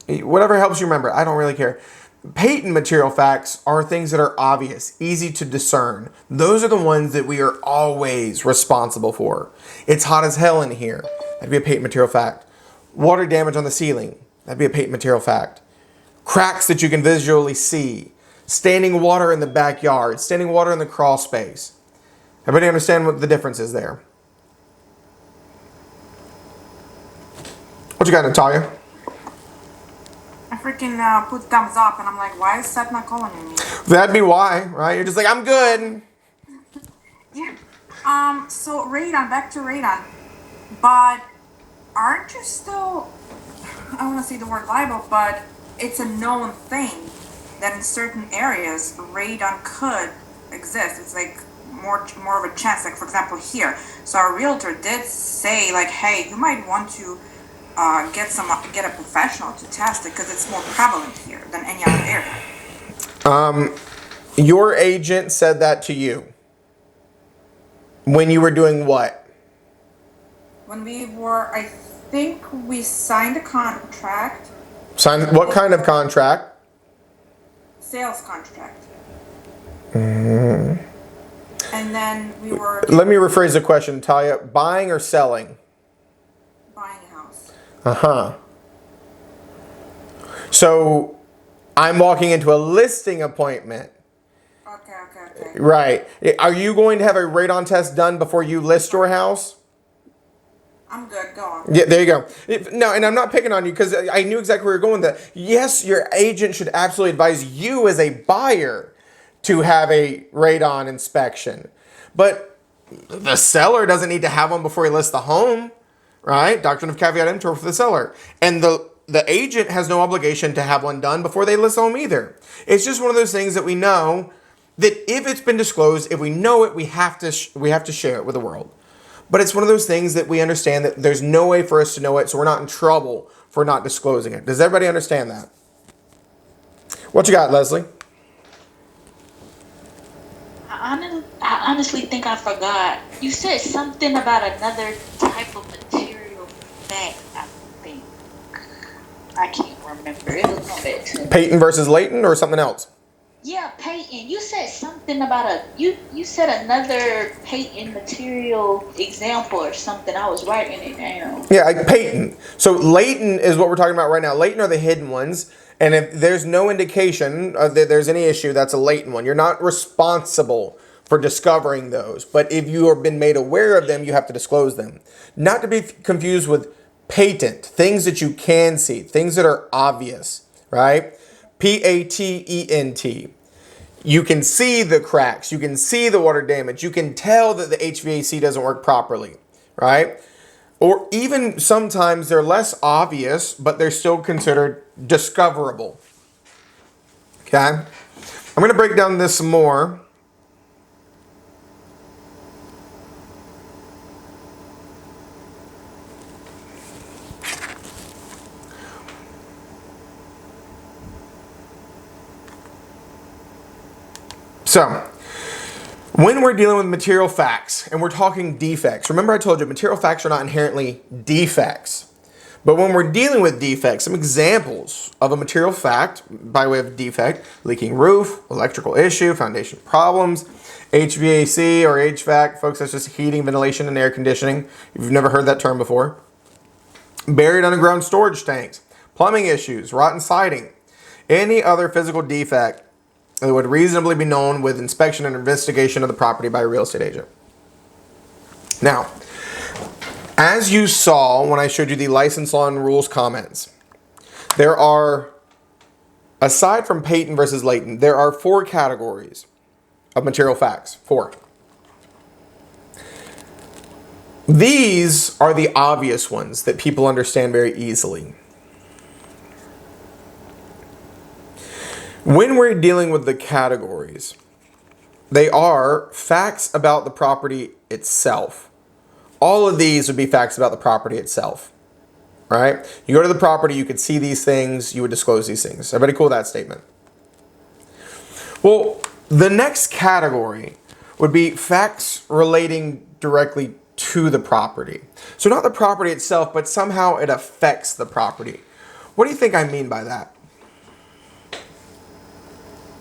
Whatever helps you remember. I don't really care. Patent material facts are things that are obvious, easy to discern. Those are the ones that we are always responsible for. It's hot as hell in here. That'd be a patent material fact. Water damage on the ceiling. That'd be a patent material fact. Cracks that you can visually see. Standing water in the backyard. Standing water in the crawl space. Everybody understand what the difference is there? What you got, Natalia? I freaking put thumbs up, and I'm like, why is Seth not calling me? That'd be why, right? You're just like, I'm good. Yeah. So radon, back to radon. But aren't you still, I don't want to say the word liable, but it's a known thing that in certain areas radon could exist. It's like more of a chance, like for example here. So our realtor did say like, hey, you might want to get a professional to test it because it's more prevalent here than any other area. Your agent said that to you when you were doing what? When we were, I think we signed a contract. Signed what kind of contract? Sales contract. Mm-hmm. And then we were Let me rephrase the question, Talia. Buying or selling? buying a house. Uh-huh. So I'm walking into a listing appointment. Okay. Right. Are you going to have a radon test done before you list your house? I'm good, go on. Yeah, there you go. No, and I'm not picking on you because I knew exactly where you're going with that. Yes, your agent should absolutely advise you as a buyer to have a radon inspection. But the seller doesn't need to have one before he lists the home, right? Doctrine of caveat emptor for the seller. And the agent has no obligation to have one done before they list the home either. It's just one of those things that we know that if it's been disclosed, if we know it, we have to share it with the world. But it's one of those things that we understand that there's no way for us to know it, so we're not in trouble for not disclosing it. Does everybody understand that? What you got, Leslie? I honestly think I forgot. You said something about another type of material fact, I think. I can't remember. It was on that too. Patent versus latent or something else? Yeah, patent. You said something about you said another patent material example or something. I was writing it down. Yeah, patent. So latent is what we're talking about right now. Latent are the hidden ones. And if there's no indication that there's any issue, that's a latent one. You're not responsible for discovering those. But if you have been made aware of them, you have to disclose them. Not to be confused with patent. Things that you can see. Things that are obvious, right? P-A-T-E-N-T. You can see the cracks. You can see the water damage. You can tell that the HVAC doesn't work properly, right? Or even sometimes they're less obvious, but they're still considered discoverable. Okay? I'm going to break down this some more. So, when we're dealing with material facts and we're talking defects, remember I told you material facts are not inherently defects. But when we're dealing with defects, some examples of a material fact by way of defect: leaking roof, electrical issue, foundation problems, HVAC or HVAC, folks, that's just heating, ventilation, and air conditioning. If you've never heard that term before. Buried underground storage tanks, plumbing issues, rotten siding, any other physical defect that would reasonably be known with inspection and investigation of the property by a real estate agent. Now, as you saw when I showed you the license law and rules comments, there are, aside from patent versus latent, there are 4 categories of material facts. 4. These are the obvious ones that people understand very easily. When we're dealing with the categories, they are facts about the property itself. All of these would be facts about the property itself, right? You go to the property, you could see these things, you would disclose these things. Everybody cool with that statement? Well, the next category would be facts relating directly to the property. So not the property itself, but somehow it affects the property. What do you think I mean by that?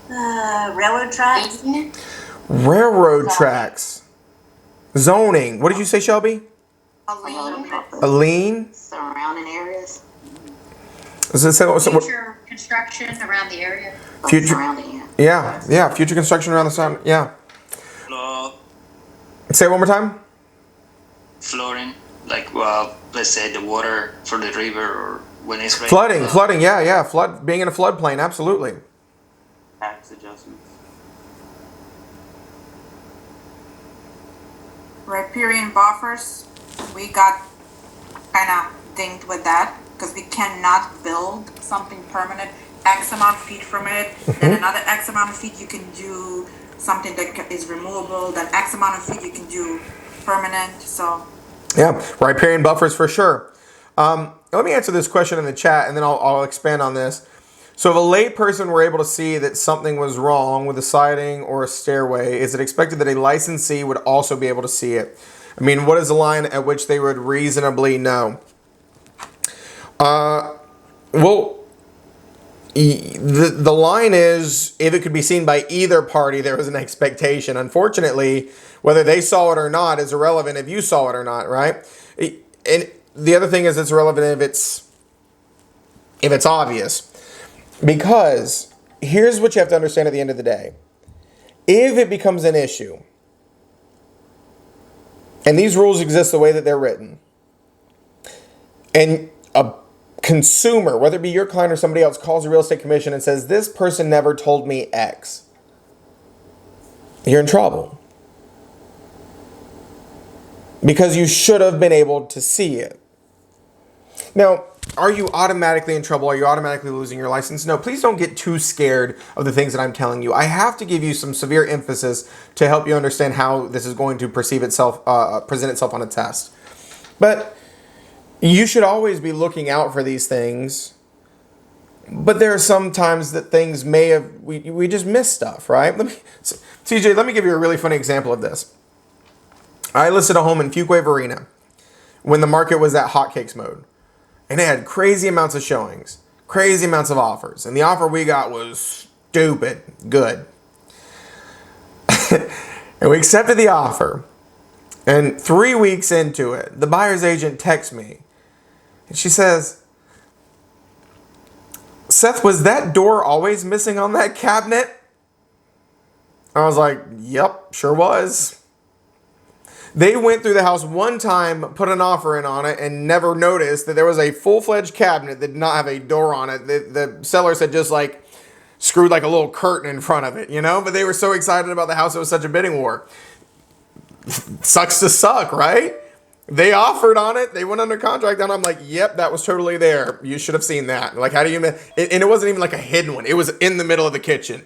Railroad tracks? Railroad tracks. Zoning. What did you say, Shelby? A lien? Surrounding areas. Is it so, Future construction around the area. future? Surrounding it. Yeah. Future construction around the sun. Yeah. Say it one more time. Flooring, like let's say the water for the river or when it's raining. Flooding. Yeah. Being in a floodplain. Absolutely. Tax adjustments. Riparian buffers, we got kind of dinged with that because we cannot build something permanent X amount of feet from it, then another X amount of feet you can do something that is removable, then X amount of feet you can do permanent. So yeah, riparian buffers for sure. Let me answer this question in the chat and then I'll expand on this. So if a layperson were able to see that something was wrong with a siding or a stairway, is it expected that a licensee would also be able to see it? I mean, what is the line at which they would reasonably know? Well, the line is if it could be seen by either party, there was an expectation. Unfortunately, whether they saw it or not is irrelevant if you saw it or not, right? And the other thing is it's irrelevant if it's obvious. Because here's what you have to understand at the end of the day. If it becomes an issue, and these rules exist the way that they're written, and a consumer, whether it be your client or somebody else, calls the real estate commission and says, this person never told me X, you're in trouble. Because you should have been able to see it. Now, are you automatically in trouble? Are you automatically losing your license? No, please don't get too scared of the things that I'm telling you. I have to give you some severe emphasis to help you understand how this is going to present itself on a test. But you should always be looking out for these things. But there are some times that things may have, we just miss stuff, right? TJ, let me give you a really funny example of this. I listed a home in Fuquay Varina when the market was at hotcakes mode. And it had crazy amounts of showings, crazy amounts of offers. And the offer we got was stupid good. And we accepted the offer. And 3 weeks into it, the buyer's agent texts me. And she says, Seth, was that door always missing on that cabinet? I was like, yep, sure was. They went through the house one time, put an offer in on it, and never noticed that there was a full-fledged cabinet that did not have a door on it. The sellers had just like screwed like a little curtain in front of it, you know? But they were so excited about the house, it was such a bidding war. Sucks to suck, right? They offered on it. They went under contract on it. I'm like, yep, that was totally there. You should have seen that. Like, how do you... And it wasn't even like a hidden one. It was in the middle of the kitchen.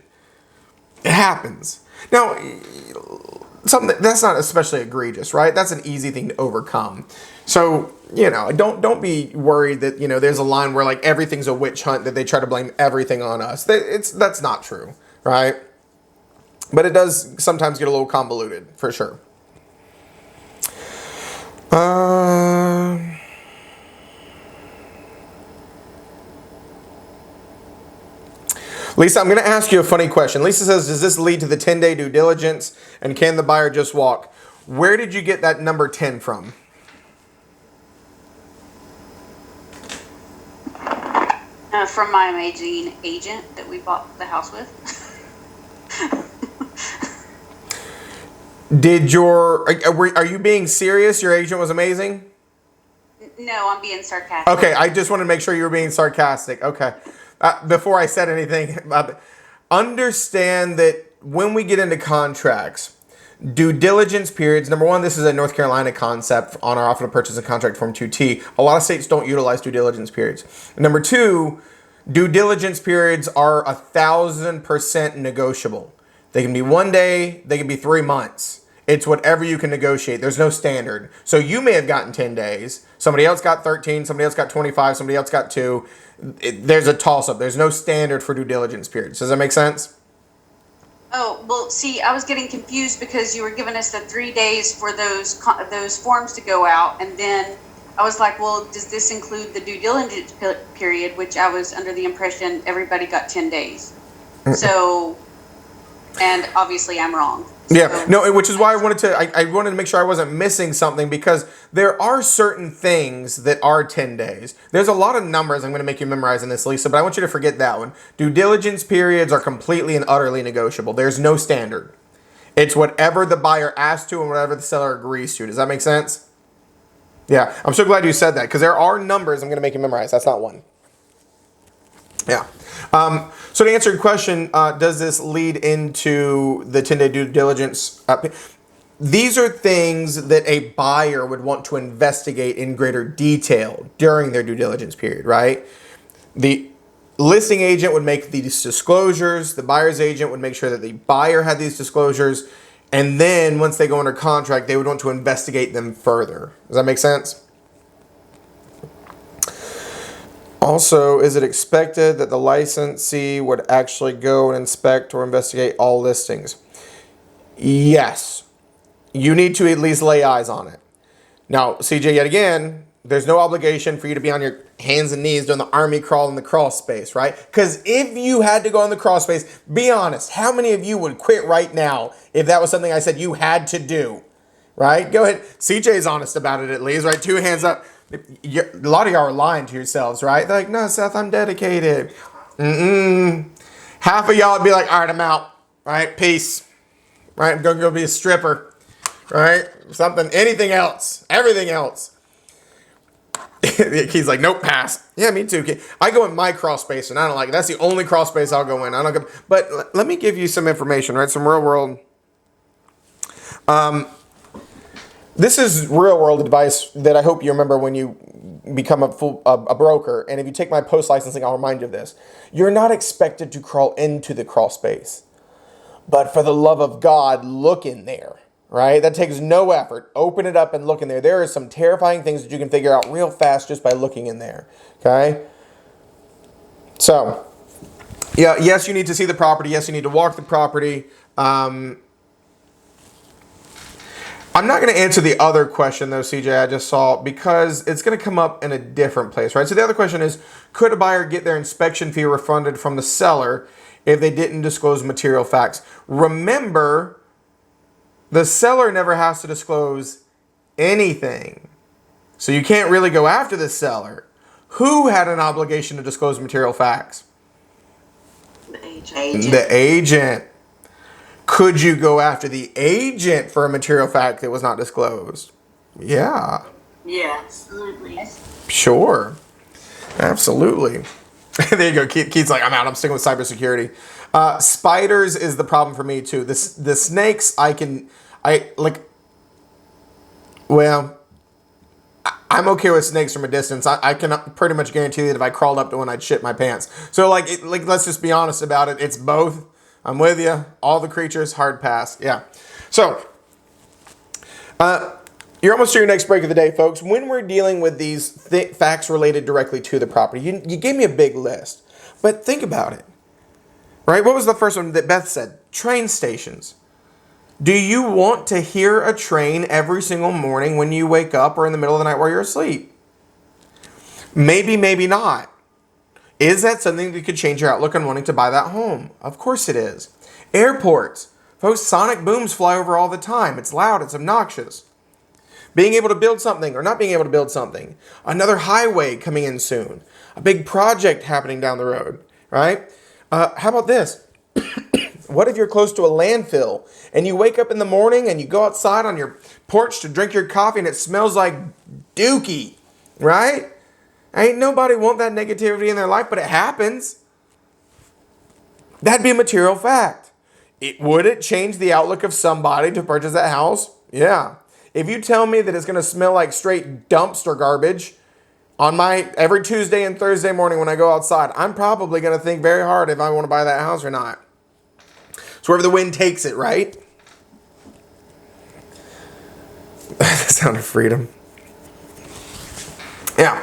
It happens. Now... something that's not especially egregious, right? That's an easy thing to overcome. So, don't be worried that, there's a line where like everything's a witch hunt, that they try to blame everything on us. That's not true, right? But it does sometimes get a little convoluted, for sure. Lisa, I'm going to ask you a funny question. Lisa says, does this lead to the 10-day due diligence? And can the buyer just walk? Where did you get that number 10 from? From my amazing agent that we bought the house with. Are you being serious? Your agent was amazing? No, I'm being sarcastic. Okay, I just want to make sure you were being sarcastic. Okay. Before I said anything, understand that when we get into contracts, due diligence periods, number one, this is a North Carolina concept on our offer to purchase and contract form 2T. A lot of states don't utilize due diligence periods. Number two, due diligence periods are 1,000% negotiable. They can be 1 day, they can be 3 months. It's whatever you can negotiate. There's no standard. So you may have gotten 10 days. Somebody else got 13. Somebody else got 25. Somebody else got 2. There's a toss-up. There's no standard for due diligence periods. Does that make sense? Oh, well, see, I was getting confused because you were giving us the 3 days for those forms to go out. And then I was like, well, does this include the due diligence period, which I was under the impression everybody got 10 days. So, and obviously I'm wrong. Yeah, no, which is why I wanted to make sure I wasn't missing something, because there are certain things that are 10 days. There's a lot of numbers I'm going to make you memorize in this, Lisa, but I want you to forget that one. Due diligence periods are completely and utterly negotiable. There's no standard. It's whatever the buyer asks to and whatever the seller agrees to. Does that make sense? Yeah, I'm so glad you said that, because there are numbers I'm going to make you memorize. That's not one. Yeah. So to answer your question, does this lead into the 10-day due diligence? These are things that a buyer would want to investigate in greater detail during their due diligence period, right? The listing agent would make these disclosures. The buyer's agent would make sure that the buyer had these disclosures. And then once they go under contract, they would want to investigate them further. Does that make sense? Also, is it expected that the licensee would actually go and inspect or investigate all listings? Yes. You need to at least lay eyes on it. Now, CJ, yet again, there's no obligation for you to be on your hands and knees doing the army crawl in the crawl space, right? Because if you had to go in the crawl space, be honest, how many of you would quit right now if that was something I said you had to do, right? Go ahead. CJ's honest about it at least, right? 2 hands up. A lot of y'all are lying to yourselves, right? They're like, no, Seth, I'm dedicated. Half of y'all would be like, all right, I'm out. Right? Peace. Right? I'm going to go be a stripper. Right? Something, anything else. Everything else. He's like, nope, pass. Yeah, me too. I go in my crawl space and I don't like it. That's the only crawl space I'll go in. I don't go, but let me give you some information, right? Some real world. This is real world advice that I hope you remember when you become a broker. And if you take my post licensing, I'll remind you of this. You're not expected to crawl into the crawl space. But for the love of God, look in there, right? That takes no effort. Open it up and look in there. There are some terrifying things that you can figure out real fast just by looking in there, okay? So, yeah, yes, you need to see the property. Yes, you need to walk the property. I'm not going to answer the other question, though, CJ, I just saw, because it's going to come up in a different place, right? So the other question is, could a buyer get their inspection fee refunded from the seller if they didn't disclose material facts? Remember, the seller never has to disclose anything. So you can't really go after the seller. Who had an obligation to disclose material facts? The agent. The agent. Could you go after the agent for a material fact that was not disclosed? Yeah. Yeah, absolutely. Sure. Absolutely. There you go. Keith's like, I'm out. I'm sticking with cybersecurity. Spiders is the problem for me too. The snakes, I'm okay with snakes from a distance. I can pretty much guarantee that if I crawled up to one, I'd shit my pants. So let's just be honest about it. It's both. I'm with you. All the creatures, hard pass. Yeah. So, you're almost to your next break of the day, folks. When we're dealing with these facts related directly to the property, you gave me a big list. But think about it. Right? What was the first one that Beth said? Train stations. Do you want to hear a train every single morning when you wake up or in the middle of the night while you're asleep? Maybe, maybe not. Is that something that could change your outlook on wanting to buy that home? Of course it is. Airports. Folks, sonic booms fly over all the time. It's loud. It's obnoxious. Being able to build something or not being able to build something. Another highway coming in soon. A big project happening down the road. Right? How about this? What if you're close to a landfill and you wake up in the morning and you go outside on your porch to drink your coffee and it smells like dookie? Right? Ain't nobody want that negativity in their life, but it happens. That'd be a material fact. Would it change the outlook of somebody to purchase that house? Yeah. If you tell me that it's going to smell like straight dumpster garbage on every Tuesday and Thursday morning when I go outside, I'm probably going to think very hard if I want to buy that house or not. It's wherever the wind takes it, right? The sound of freedom. Yeah.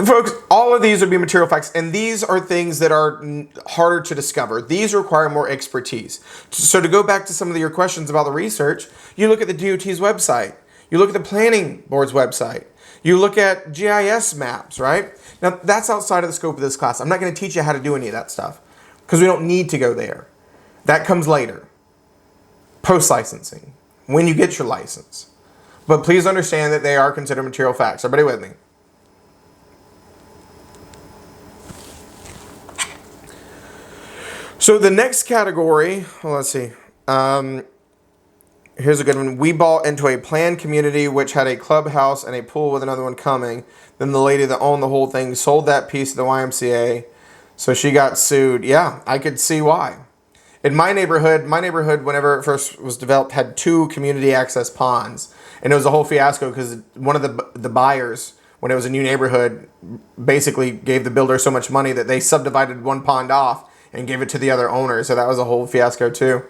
Folks, all of these would be material facts, and these are things that are harder to discover. These require more expertise. So to go back to some of your questions about the research, you look at the DOT's website. You look at the planning board's website. You look at GIS maps, right? Now, that's outside of the scope of this class. I'm not going to teach you how to do any of that stuff because we don't need to go there. That comes later. Post-licensing, when you get your license. But please understand that they are considered material facts. Everybody with me? So the next category, well, let's see. Here's a good one. We bought into a planned community which had a clubhouse and a pool with another one coming. Then the lady that owned the whole thing sold that piece to the YMCA. So she got sued. Yeah, I could see why. In my neighborhood, whenever it first was developed, had 2 community access ponds. And it was a whole fiasco because one of the buyers, when it was a new neighborhood, basically gave the builder so much money that they subdivided one pond off and gave it to the other owner. So that was a whole fiasco too.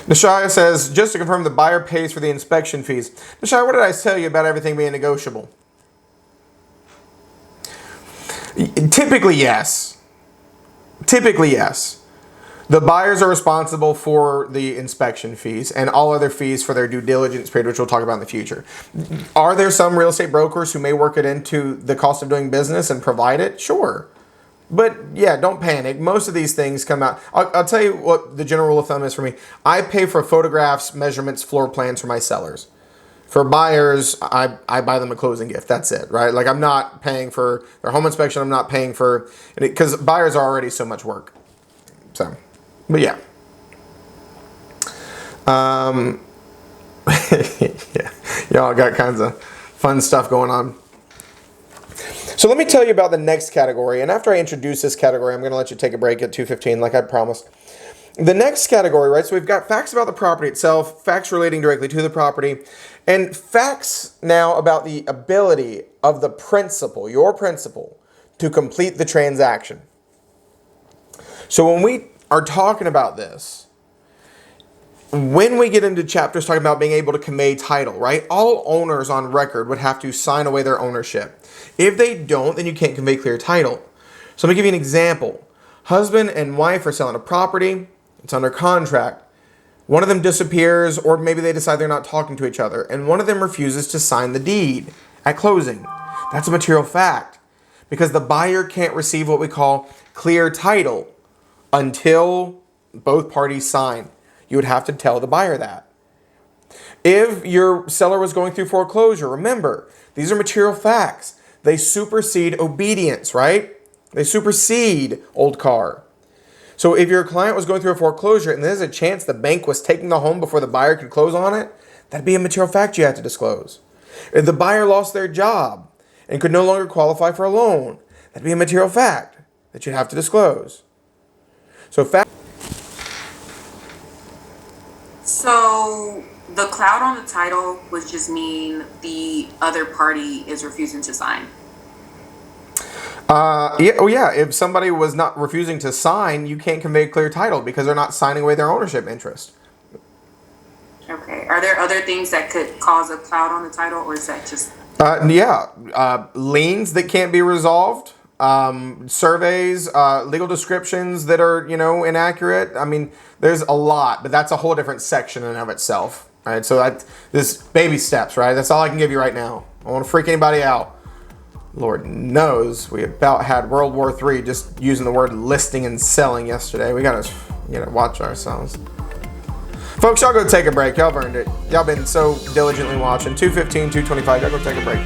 Nashaya says, just to confirm, the buyer pays for the inspection fees. Nashaya, what did I tell you about everything being negotiable? Typically, yes. Typically, yes. The buyers are responsible for the inspection fees and all other fees for their due diligence period, which we'll talk about in the future. Are there some real estate brokers who may work it into the cost of doing business and provide it? Sure. But yeah, don't panic. Most of these things come out. I'll tell you what the general rule of thumb is for me. I pay for photographs, measurements, floor plans for my sellers. For buyers, I buy them a closing gift. That's it, right? Like I'm not paying for their home inspection. I'm not paying for, because buyers are already so much work. So, but yeah. Yeah, y'all got kinds of fun stuff going on. So let me tell you about the next category. And after I introduce this category, I'm going to let you take a break at 2:15 like I promised. The next category, right? So we've got facts about the property itself, facts relating directly to the property, and facts now about the ability of the principal, your principal, to complete the transaction. So when we are talking about this, when we get into chapters talking about being able to convey title, right? All owners on record would have to sign away their ownership. If they don't, then you can't convey clear title. So let me give you an example. Husband and wife are selling a property. It's under contract. One of them disappears, or maybe they decide they're not talking to each other, and one of them refuses to sign the deed at closing. That's a material fact, because the buyer can't receive what we call clear title until both parties sign. You would have to tell the buyer that. If your seller was going through foreclosure, remember, these are material facts. They supersede obedience, right? They supersede old car. So if your client was going through a foreclosure and there's a chance the bank was taking the home before the buyer could close on it, that'd be a material fact you have to disclose. If the buyer lost their job and could no longer qualify for a loan, that'd be a material fact that you'd have to disclose. So the cloud on the title would just mean the other party is refusing to sign. Yeah. If somebody was not refusing to sign, you can't convey clear title because they're not signing away their ownership interest. Okay. Are there other things that could cause a cloud on the title, or is that just? Liens that can't be resolved, surveys, legal descriptions that are, inaccurate. I mean, there's a lot, but that's a whole different section in and of itself. Right. So this baby steps, right? That's all I can give you right now. I don't want to freak anybody out. Lord knows we about had World War III just using the word listing and selling yesterday. We gotta watch ourselves. Folks, y'all go take a break. Y'all have earned it. Y'all been so diligently watching. 2:15, 2:25. Y'all go take a break.